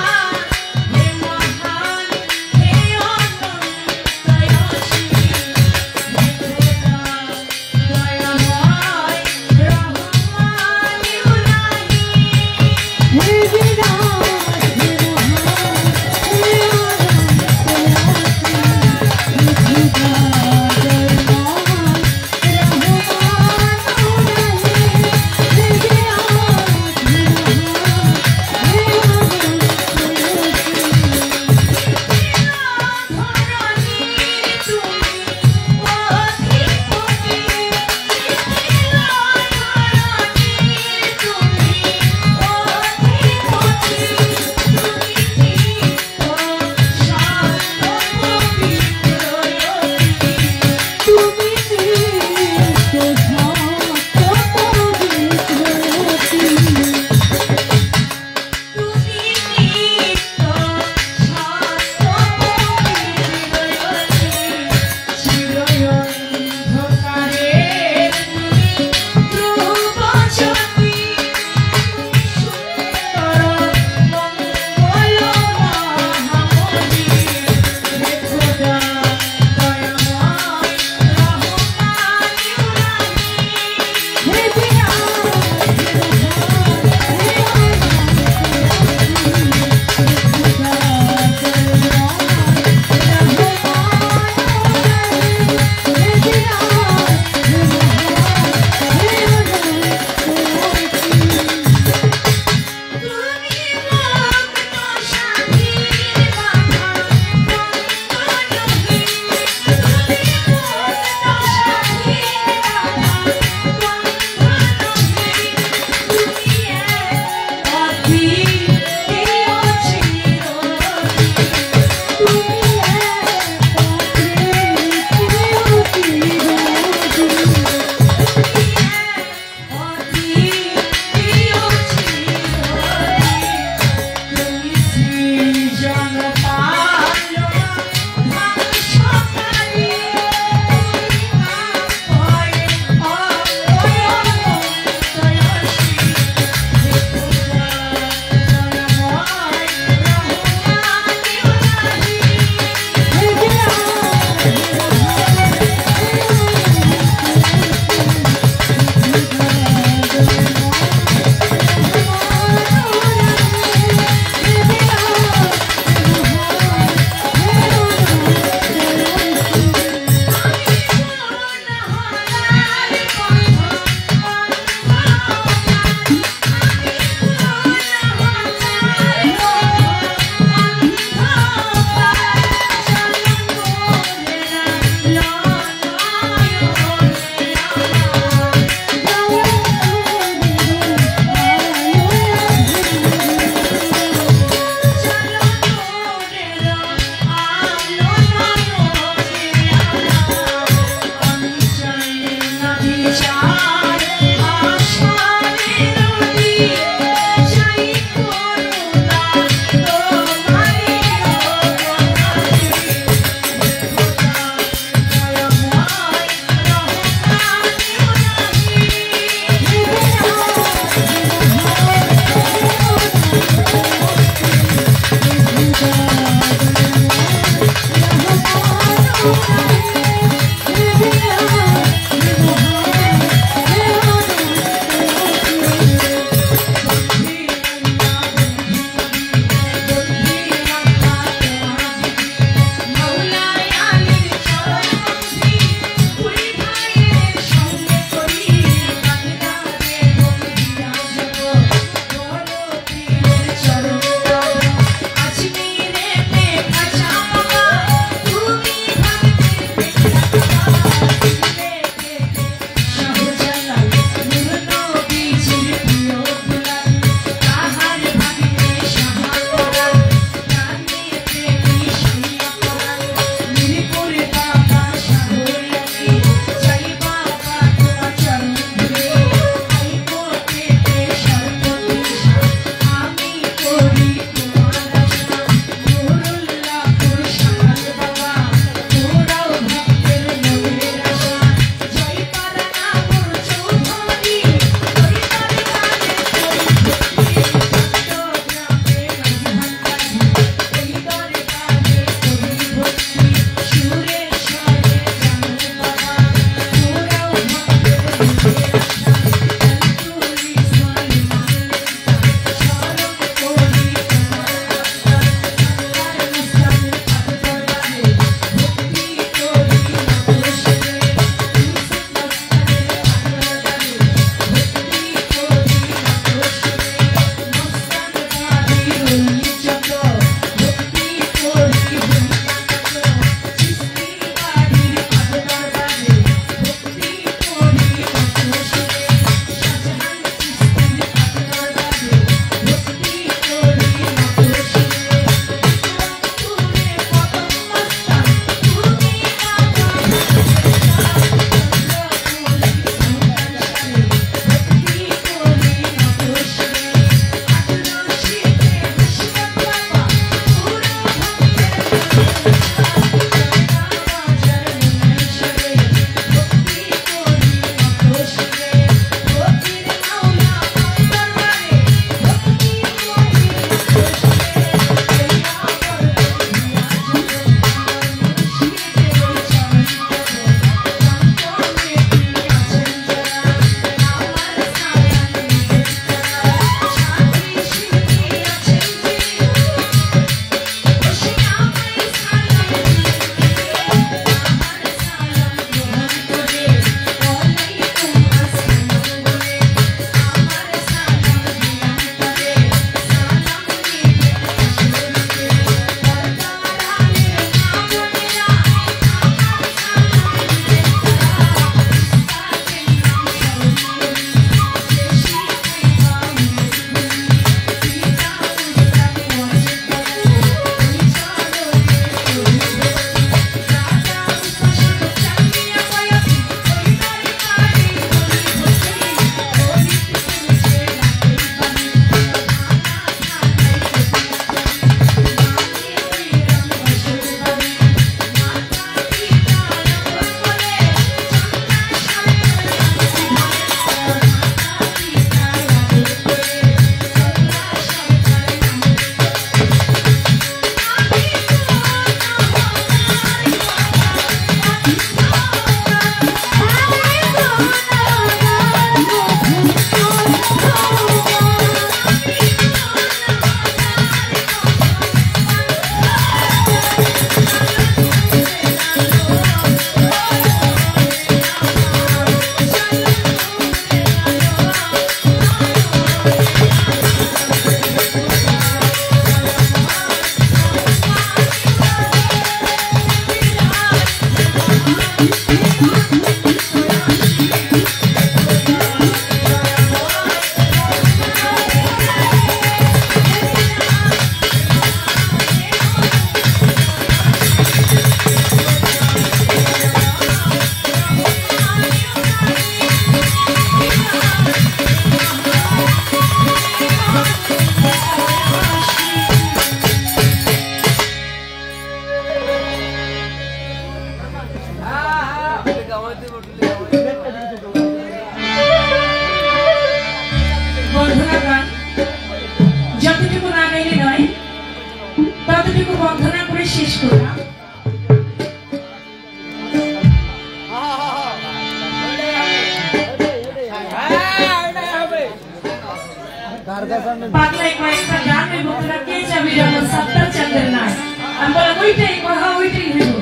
পাগলায় কয়েকটা গান ওই ভক্তরা কে যাবে যেমন সাত্তার চাঁদের নাই আমি বললাম ওইটাই কথা ওইটাই হইব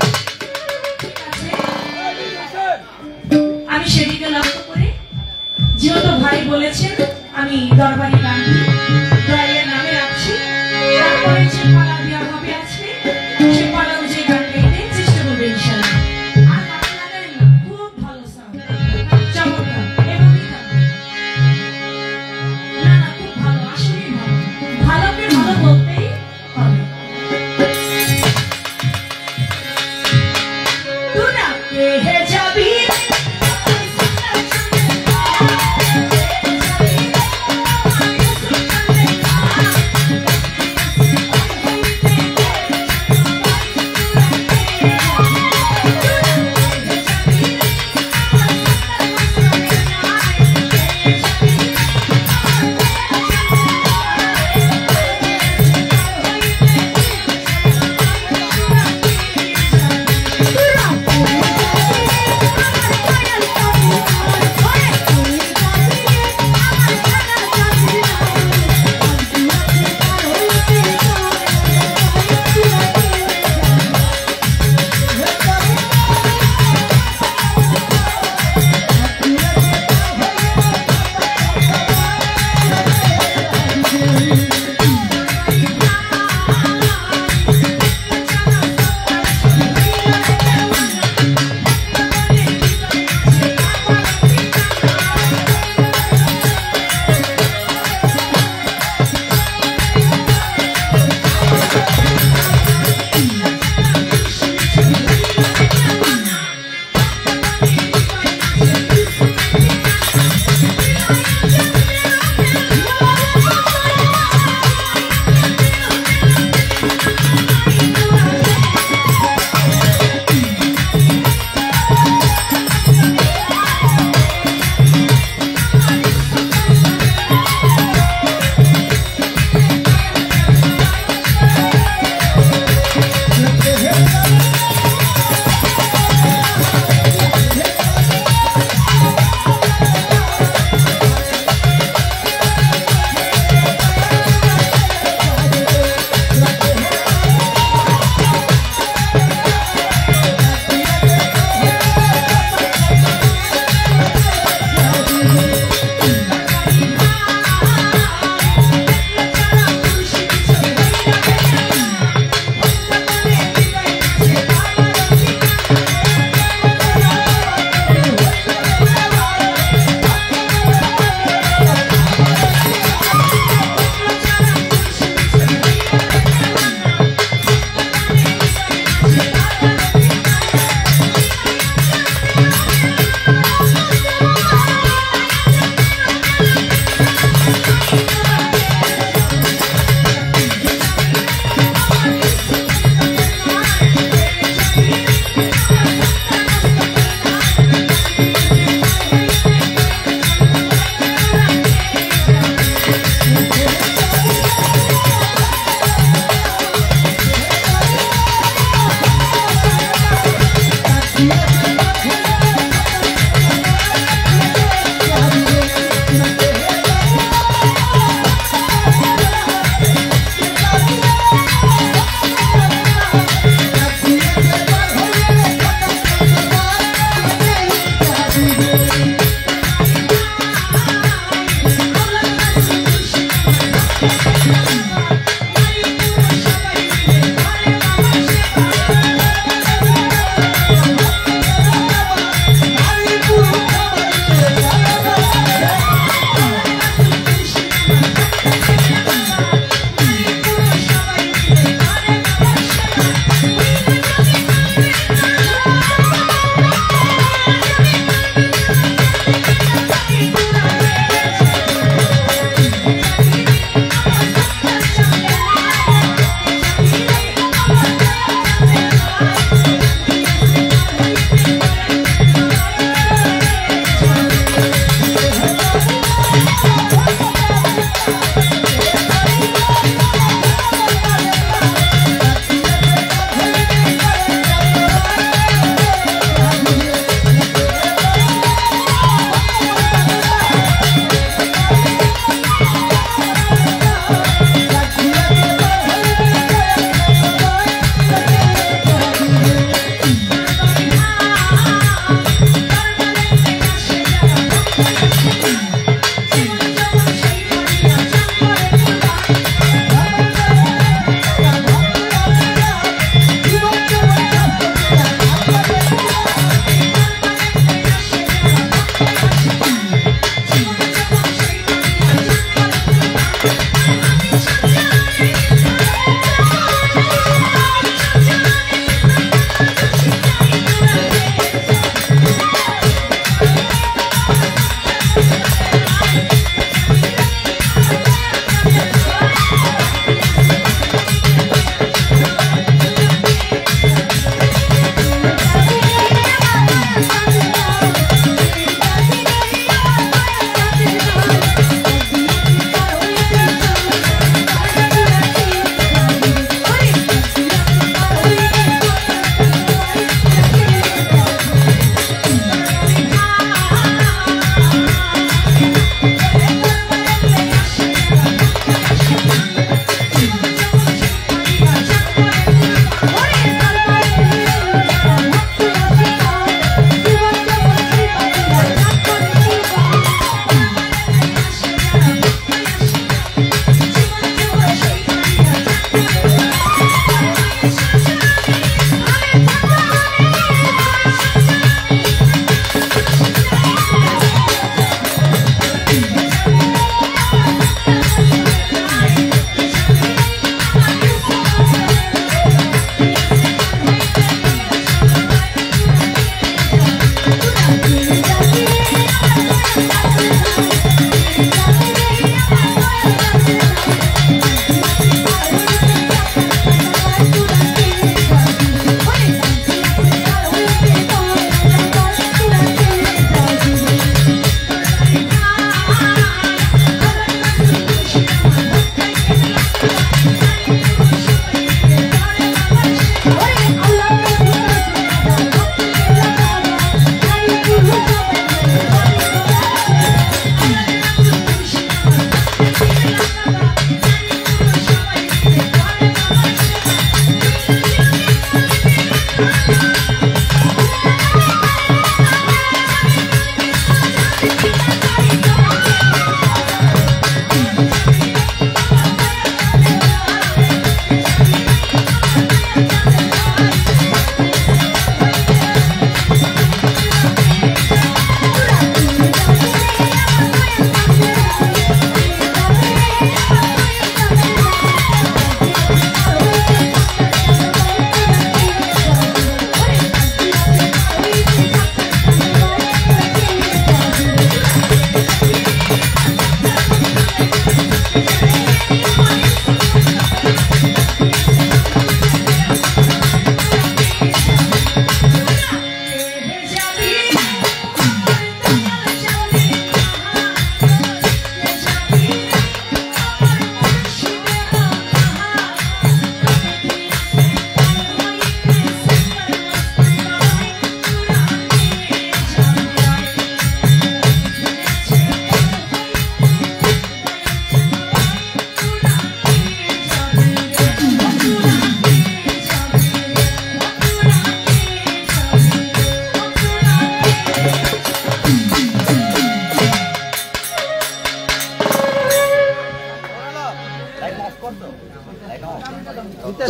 আমি সেদিকে লক্ষ্য করে যেহেতু ভাই বলেছেন আমি দরবারি গানটি দয়ালের নামে রাখছি তারপরে যে পালা দেওয়া হবে আজকে সে পালা অনুযায়ী গান গাইতে চেষ্টা করবে ইনশাআল্লাহ আর হাতে লাগাই না খুব ভালো সাউন্ড চমৎকার এভাবেই থাকবে না না খুব ভালো আসলেই ভালো ভালোকে ভালো বলতেই হবে তোরা কে হে যাবি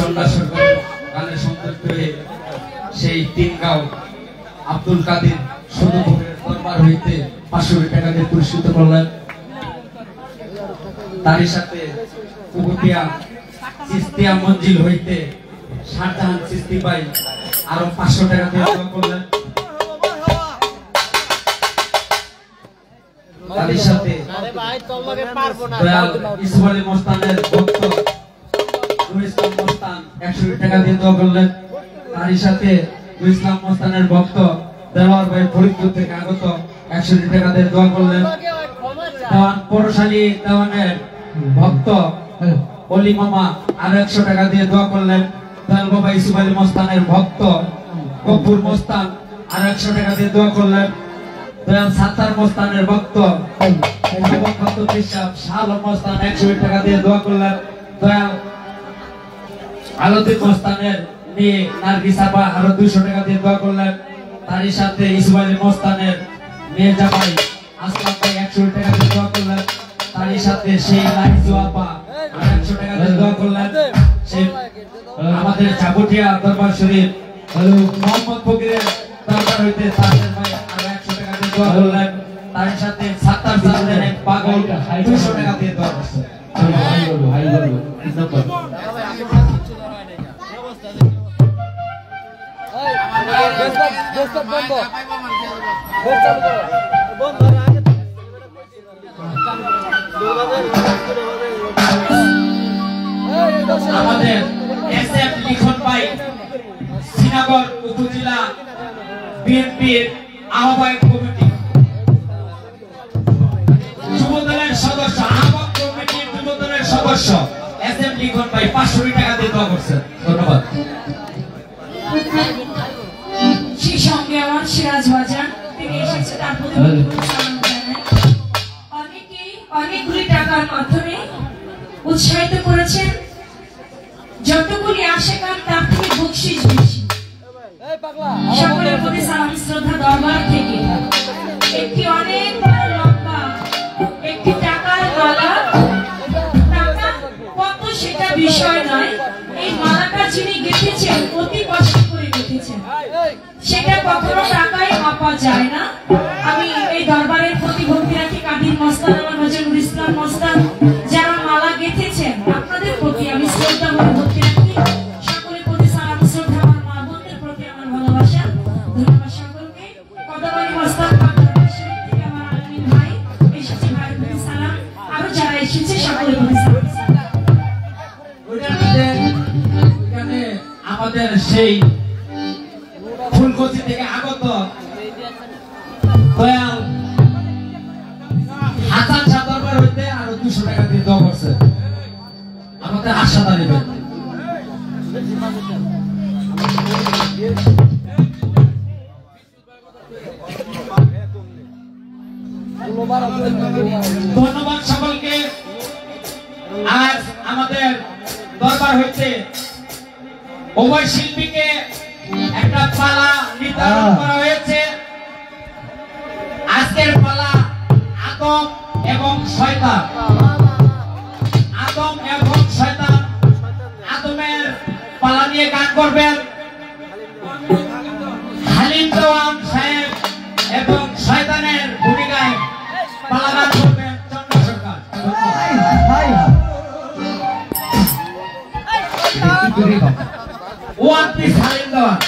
চন্দ্রা সরকারের গানের সন্তুষ্ট হয়ে সেই 3 গাঁও আব্দুল কাদের সদুপুরের দরবার হইতে 500 টাকা দিয়ে পুরস্কৃত করলেন। তারই সাথে কুকুটিয়া চিস্তিয়া মঞ্জিল হইতে শাহজাহান চিস্তি ভাই আরো 500 টাকা দিয়ে দোয়া করলেন। তারই সাথে দয়াল ইউসুফ আলী মস্তানের ভক্ত নুর ইসলাম মস্তান 100 টাকা দিয়ে দোয়া করলেন। তারই সাথে নুর ইসলাম মস্তানের ভক্ত দেওয়ার ভাই ফরিদপুর থেকে আগত 100 টাকা দিয়ে দোয়া করলেন। দেওয়ান পৌরশালী দেওয়ানের ভক্ত অলি মামা আর 100 টাকা দিয়ে দোয়া করলেন। দয়াল বাবা ইউসুফ আলী মস্তানের ভক্ত কপুর মস্তান আর 100 টাকা দিয়ে দোয়া করলেন। দয়াল সাত্তার মস্তানের ভক্ত মস্তান 100 টাকা দিয়ে দোয়া করলেন। দয়াল আলতির মস্তানের মেয়ে নার্গিস আপা আরো 200 টাকা দিয়ে দোয়া করলেন। তারই সাথে ইউসুফ আলী মস্তানের মেয়ে জামাই আসলাম ভাই 100 টাকা দিয়ে দোয়া করলেন। তারই সাথে সেই লাইজু আপা 100 টাকা দিয়ে দোয়া করলেন। সেই আমাদের চাকুটিয়া দরবার শরীফ মোহাম্মদ ফকিরের দরবার হইতে তাদের ভাই আরো 100 টাকা দিয়ে দোয়া করলেন। তারই সাথে সাত্তার সাহেবের এক পাগল 200 টাকা দিয়ে দোয়া করছে। আমাদের এসএফ লিখন ভাই শ্রীনগর উপজেলা বিএনপির আহ্বায়ক কমিটি যুবদলের সদস্য আহ্বায়ক কমিটির যুবদলের সদস্য এসএফ লিখন ভাই 500 টাকা দিয়ে দোয়া করছেন। ধন্যবাদ। সেই সঙ্গে আমার সিরাজ বাজার তিনি এসেছে, তার প্রতি সালাম জানাই। অনেকেই অনেকগুলি টাকার মাধ্যমে উৎসাহিত করেছেন। যতগুলি আসে কান তার থেকে বকশিশ বেশি। সকলের প্রতি সালাম শ্রদ্ধা দরবার থেকে একটি অনেক বড় লম্বা একটি টাকার মালা। টাকা কত সেটা বিষয় নয়, এই মালাটা যিনি গেঁথেছেন অতি কষ্ট করে গেঁথেছেন, সেটা কখনো টাকায় মাপা যায় না। আমি এই দরবারের প্রতি ভক্তি রাখি কাদির মস্তান, আমার নজর নুর ইসলাম মস্তান যারা মালা গেঁথেছেন আপনাদের প্রতি আমি শ্রদ্ধা ভরে ভক্তি রাখি। সকলের প্রতি সালাম শ্রদ্ধা, আমার মা বোনদের প্রতি আমার ভালোবাসা। ধন্যবাদ সকলকে। কদাবাড়ি মস্তান থেকে আমার আলমিন ভাই এসেছে, ভাইয়ের প্রতি সালাম। আরো যারা এসেছে সকলের প্রতি সালাম। এখানে আমাদের সেই ফুলকচি থেকে আগত দয়াল হাসান শাহ দরবার হইতে আরো 200 টাকা দিয়ে দোয়া করছে আমাদের আশা দাঁড়িয়ে। ধন্যবাদ সকলকে। আজ আমাদের দরবার হইতে উভয় শিল্পীকে একটা পালা নির্ধারণ করা হয়েছে। আজকের পালা আদম এবং শয়তান। আদম এবং শয়তান। আদমের পালা নিয়ে গান করবেন হালিম দেওয়ান সাহেব এবং শয়তানের ভূমিকায় পালা গান করবেন চন্দ্র সরকার। ওয়ান পিস হালিম দেওয়ান।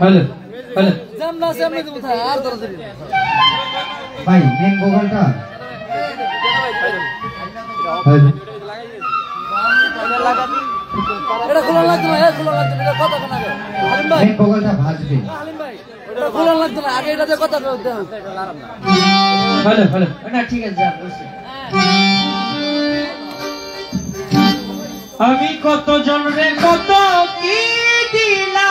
হ্যালো হ্যালো জামনা সামনে তুমি থা আর ধরে দিবি ভাই মেন ভোকালটা হ্যালো এটা খোলা লাগবে না, খোলা লাগবে এটা কথা কোনা গো হালিম ভাই মেন ভোকালটা ভাজবে হালিম ভাই খোলা লাগতো না, আগে এটাতে কথা বলতে হবে। ভালো ভালো না ঠিক আছে যা বলছি। আমি কত জন রে কত কি দিলাম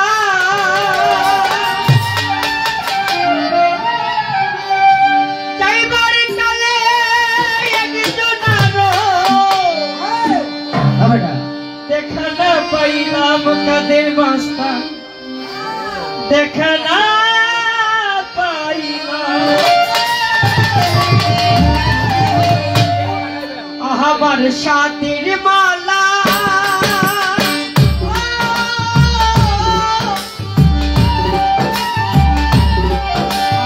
চাইবার কালে একজন আরো দেখা না পাইলাম কাদের বাস্তা দেখা না আমার সাথের মালা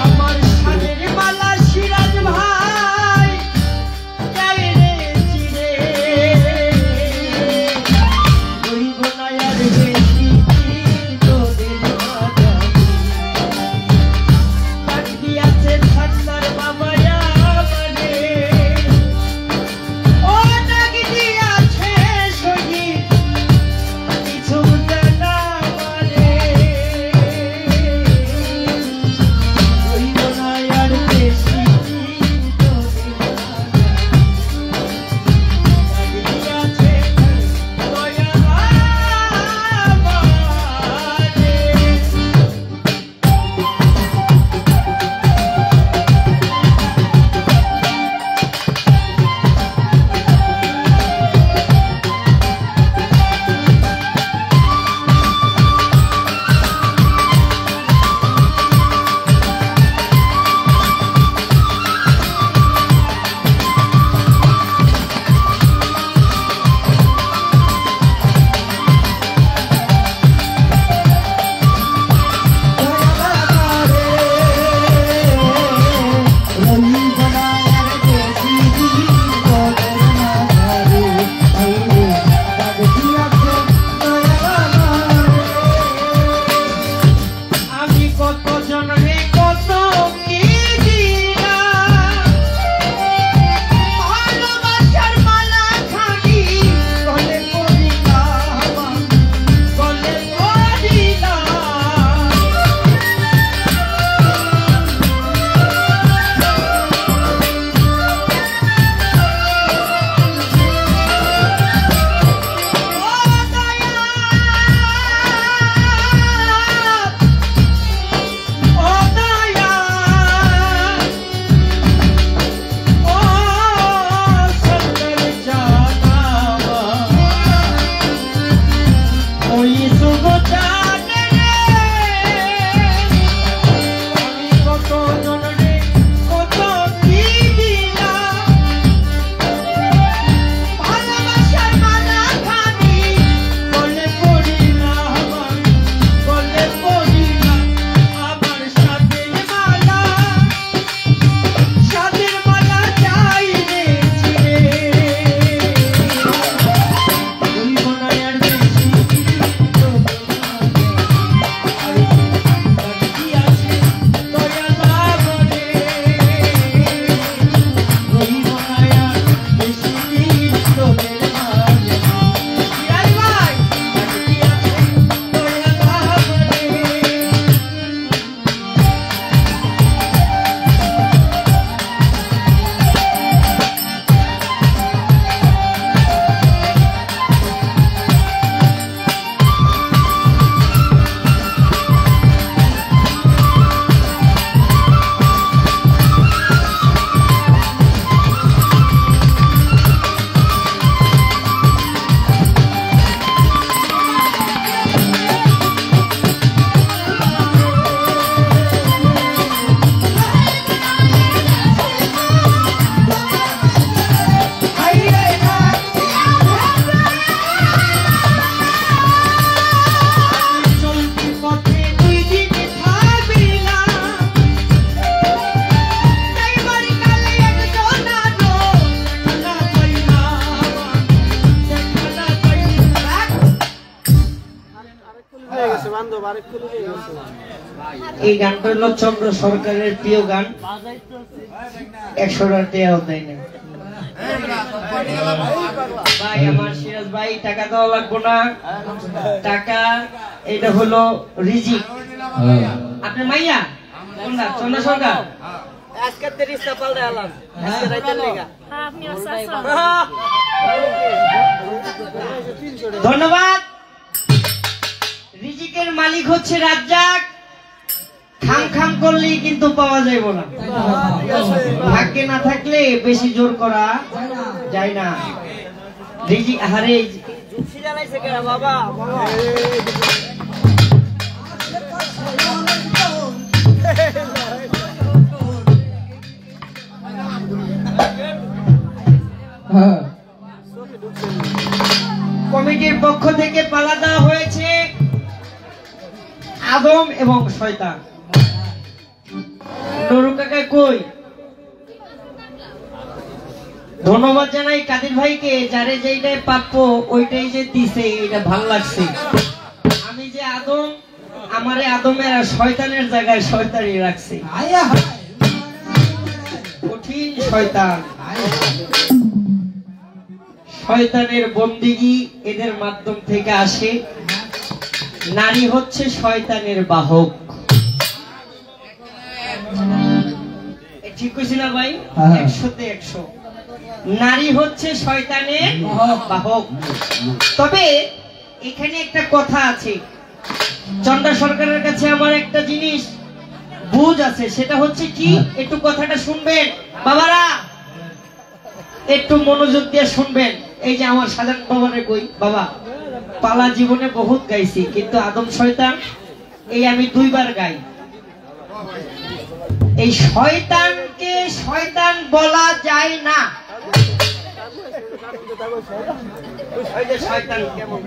আমার সাথের মালা সিরাজ ভাই যাই রে চিরে রইব না আর বেশি তোদের বাকি আছে থাকতার বাবা আমারে এই গানটা হলো চন্দ্র সরকারের প্রিয় গান, 100 টাকা দেয় না ভাই। আমার সিরাজ ভাই টাকা দেওয়া লাগবো না, টাকা এটা হলো রিজিক। আপনার মাইয়া কোনটা? চন্দ্র সরকার। আজকে 30 টা পাল্টে আলাম আজকে রাইতের লেগা ধন্যবাদ। রিজিকের মালিক হচ্ছে রাজ্জাক, খাম খাম করলেই কিন্তু পাওয়া যাইব না, ভাগ্যে না থাকলে বেশি জোর করা যায় না। রিজিক হারে সিজালাইছে কেন বাবা কমিটির পক্ষ থেকে পালা দেওয়া হয়েছে আদম এবং শয়তান। নুরু কাকা কই? ধন্যবাদ জানাই কাদের ভাইকে, যারে যেইটাই প্রাপ্য ওইটাই যে দিছে, এটা ভালো লাগছে। আমি যে আদম, আমারে আদমের আর শয়তানের জায়গায় শয়তানই রাখছে। কঠিন শয়তান, শয়তানের বন্দিগি এদের মাধ্যম থেকে আসে। নারী হচ্ছে শয়তানের বাহক। ঠিক কইছি না ভাই? 100-তে 100। নারী হচ্ছে শয়তানের বাহক। তবে এখানে একটা কথা আছে, চন্দ্র সরকারের কাছে আমার একটা জিনিস বুঝ আছে, সেটা হচ্ছে কি, একটু কথাটা শুনবেন বাবারা, একটু মনোযোগ দিয়ে শুনবেন। এই যে আমার সাধারণ বাবারে কই, বাবা পালা জীবনে বহুত গাইছি, কিন্তু আদম শয়তান এই আমি 2 বার গাই। এই শয়তানকে শয়তান বলা যায় না। ওই যে শয়তান কেমন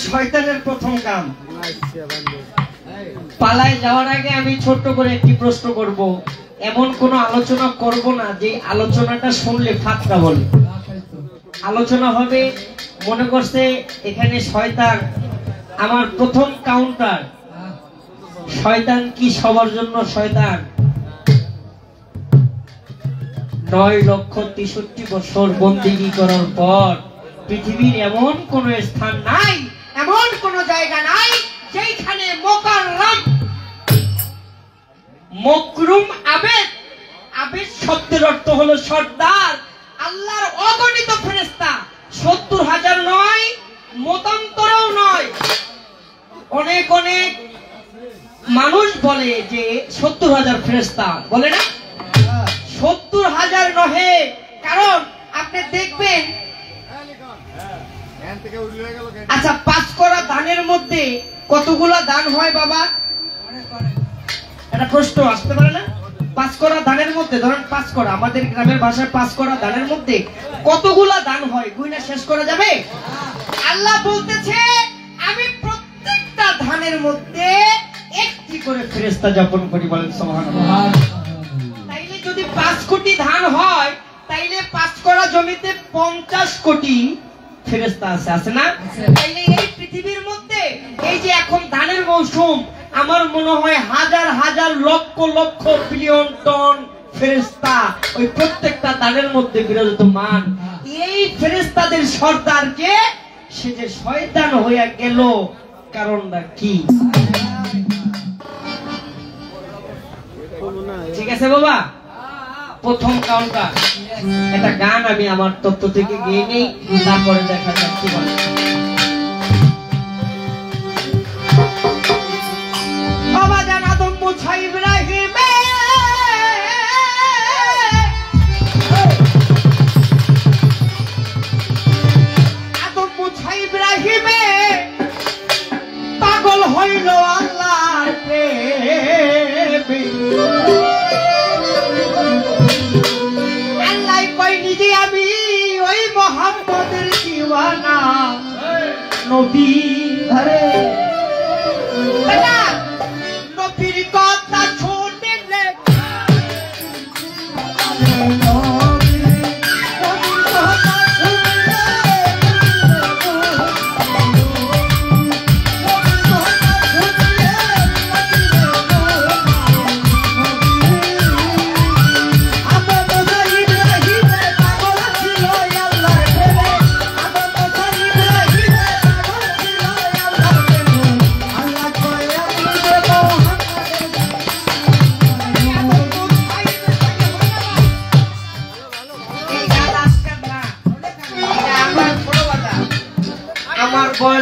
শয়তানের প্রথম কাম। পালায় যাওয়ার আগে আমি ছোট্ট করে একটি প্রশ্ন করব। এমন কোন আলোচনা করব না যে আলোচনাটা শুনলে ফাটকা বলে। আলোচনা হবে, মনে করছে এখানে শয়তান, আমার প্রথম কাউন্টার, শয়তান কি সবার জন্য শয়তান? 9,63,000 বছর বন্দিগি করার পর পৃথিবীর এমন কোন স্থান নাই, এমন কোন জায়গা নাই যেখানে মোকাররম মকরুম আবেদ, আবেদ শব্দের অর্থ হলো সর্দার, আল্লাহর অগণিত ফেরেশতা, 70,000 নয়, মতান্তরেও নয়। অনেক অনেক মানুষ বলে যে 70,000 ফেরেশতা, বলে না? 70,000 নহে, কারণ আপনি দেখবেন, আচ্ছা 5 করা দানের মধ্যে কতগুলা দান হয় বাবা? একটা প্রশ্ন আসতে পারে না? 5 করা দানের মধ্যে, ধরেন 5 করা, আমাদের গ্রামের ভাষায় 5 করা দানের মধ্যে কতগুলা দান হয়? গুইনা শেষ করা যাবে? আল্লাহ বলতেছে আমি প্রত্যেকটা ধানের মধ্যে একটি করে ফেরেশতা যাপন করি, বলেন সুবহানাল্লাহ। তাইলে যদি 5 কোটি ধান হয়, তাইলে 5 করা জমিতে 50 কোটি ফেরেশতা আছে, আছে না? তাইলে এই পৃথিবীর মধ্যে এই যে এখন ধানের মৌসুম, আমার মনে হয় হাজার হাজার লক্ষ লক্ষ বিলিয়ন টন ফেরেশতা ওই প্রত্যেকটা ধানের মধ্যে বিরাজমান। এই ফেরেশতাদের সর্দার যে, সে যে শয়তান হইয়া গেল, কারণটা কি? ঠিক আছে বাবা, প্রথম কাউন্টার। একটা গান আমি আমার তত্ত্ব থেকে গিয়ে নেই, তারপরে দেখা যাক কি বলে। বাবা জান আদম মুছা ইব্রাহিমে, আদম মুছা ইব্রাহিমে পাগল হইল আল্লাহর প্রেমে। আল্লাহ কইনি যে আমি ওই মুহাম্মদের দিওয়ানা, নবী ধরে নবীর কথা শুনলে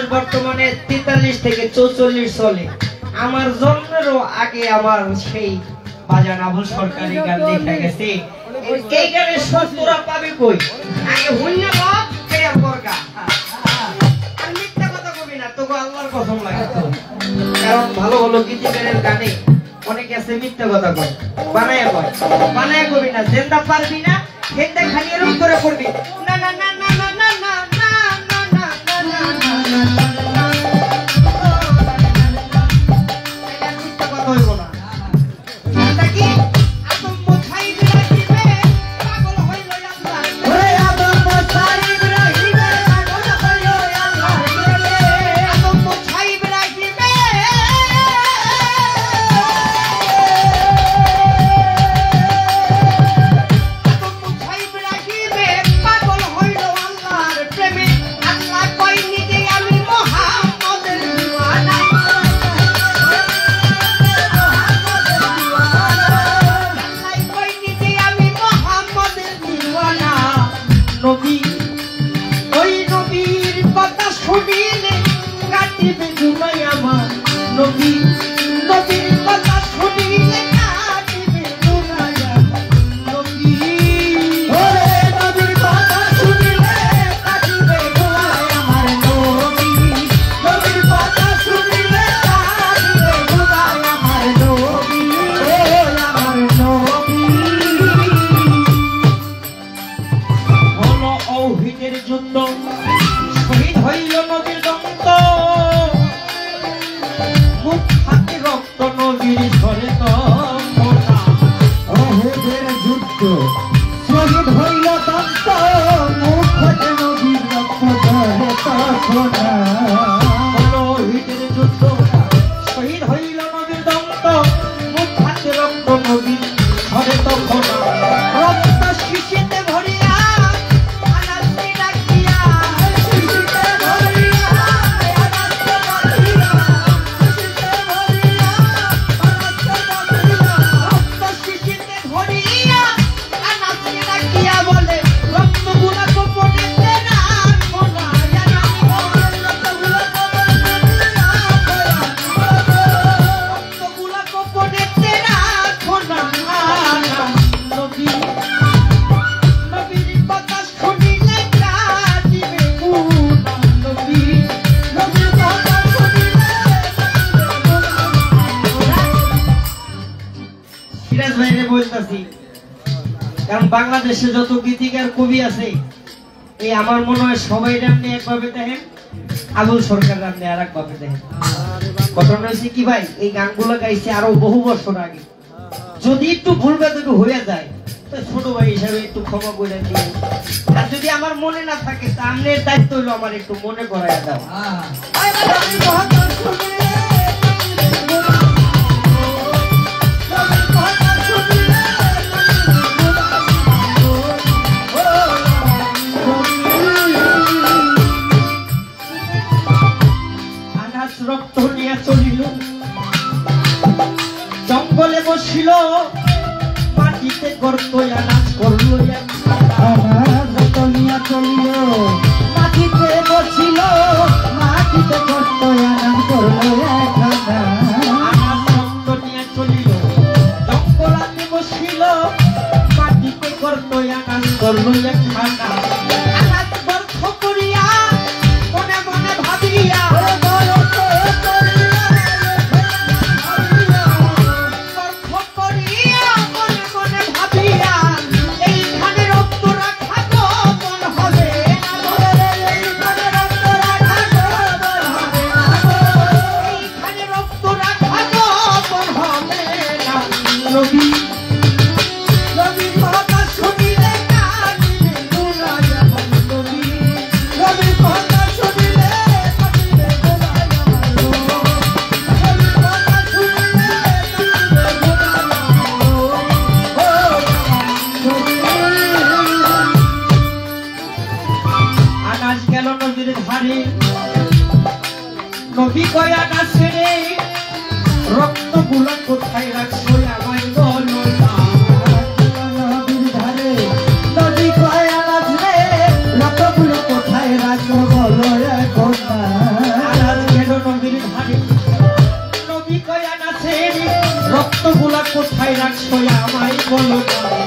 বয়স বর্তমানে 43 থেকে 44 চলে। আমার জন্মেরও আগে আমার সেই বাজান আবুল সরকারি গান লেখা গেছে। এই গানের সুর তোরা পাবি কই? আগে হুইনা বাপ কেয়া বর্গা। আর মিথ্যা কথা কবি না, তোকে আল্লাহর কসম লাগে। কারণ ভালো ভালো গীতিকারের গানে অনেকে আছে মিথ্যা কথা কয়, বানায় কবি না। জেন্দা পারবি না, হেন্দা খালি এরকম করে করবি। না না না না না না না না না না না না না না। এটা মিথ্যা কথা হইব না। এটা কি আদম মুছাইব রাখিবে পাগল হইল আল্লাহ। ওরে আদম মুছাইব রাখিবে পাগল হইল আল্লাহ। আদম মুছাইব রাখিবে পাগল হইল আল্লাহর প্রেমে। আল্লাহ কইনি যে আমি মুহাম্মদের দিওয়ানা। আল্লাহ কইনি যে আমি মুহাম্মদের দিওয়ানা। নবী ওই নবীর কথা শুনিলে কাটিবে দুনিয়া আমার। নবী নবীর কথা শুনিলে কাটিবে দুনিয়া। নবী ওরে নবীর কথা শুনিলে কাটিবে দুনিয়া আমার। নবী নবীর কথা শুনিলে কাটিবে দুনিয়া আমার। নবী ও আমার নবী। হলো অহিদের যুদ্ধ, শহীদ হইল নবীর দন্ত। মুখ হাতে রক্ত নবীর ঝরে তখনা। অহেদের যুদ্ধ শহীদ হইল দন্ত। মুখ হতে নবীর রক্ত ঝরে তখনা। হলো অহিদের যুদ্ধ, শহীদ হইল নবীর দন্ত। মুখ হাতে রক্ত নবীর ঝরে তখনা। রক্ত শিশিতে ভরিয়া আনাসে ডাকিয়া। শিশিতে ভরিয়া আনাসে ডাকিয়া। শিশিতে ভরিয়া আনাসে ডাকিয়া। রক্ত শিশিতে ভরিয়া আনাসে ডাকিয়া বলে রক্তগুলা গোপনেতে রাখো না। রক্তগুলা গোপনেতে রাখো না। নবী নবীর কথা শুনিলে কাটিবে গুনাহ। নবী নবীর কথা শুনিলে সিরাজ ভাইরে বলতাছি, কারণ বাংলাদেশে যত গীতিকার কবি আছে এই আমার মনে হয় সবাই রামনে একভাবে দেখেন, আবুল সরকার রামনে আর একভাবে দেখেন। ঘটনা হয়েছে কি ভাই, এই গানগুলো গাইছে আরো বহু বছর আগে। যদি একটু ভুল ভ্রান্তি হয়ে যায় তো ছোট ভাই হিসাবে একটু ক্ষমা করে দিন। আর যদি আমার মনে না থাকে তা আপনার দায়িত্ব হলো আমার একটু মনে করায় দাও। আনাস রক্ত নিয়ে চলিল, জঙ্গলে বসিল, মাটিতে গর্ত আনাজ করলো। আনাস রক্ত নিয়ে চলিল, মাটিতে বসিল, মাটিতে গর্ত আনাজ করলো। আনাস রক্ত নিয়ে চলিল, জঙ্গলাতে বসিল, মাটিতে গর্ত আনাজ করলো একখানা। আনাজ গর্ত করিয়া মনে মনে ভাবিয়া নবী কয়া না ছেড়ে রক্ত গুলো কোথায় রাখছো আমায় বলো না। নবীর ধারে নবী কয়া না ছেড়ে রক্ত গুলো কোথায় রাখছো বলো এখন না। বলো না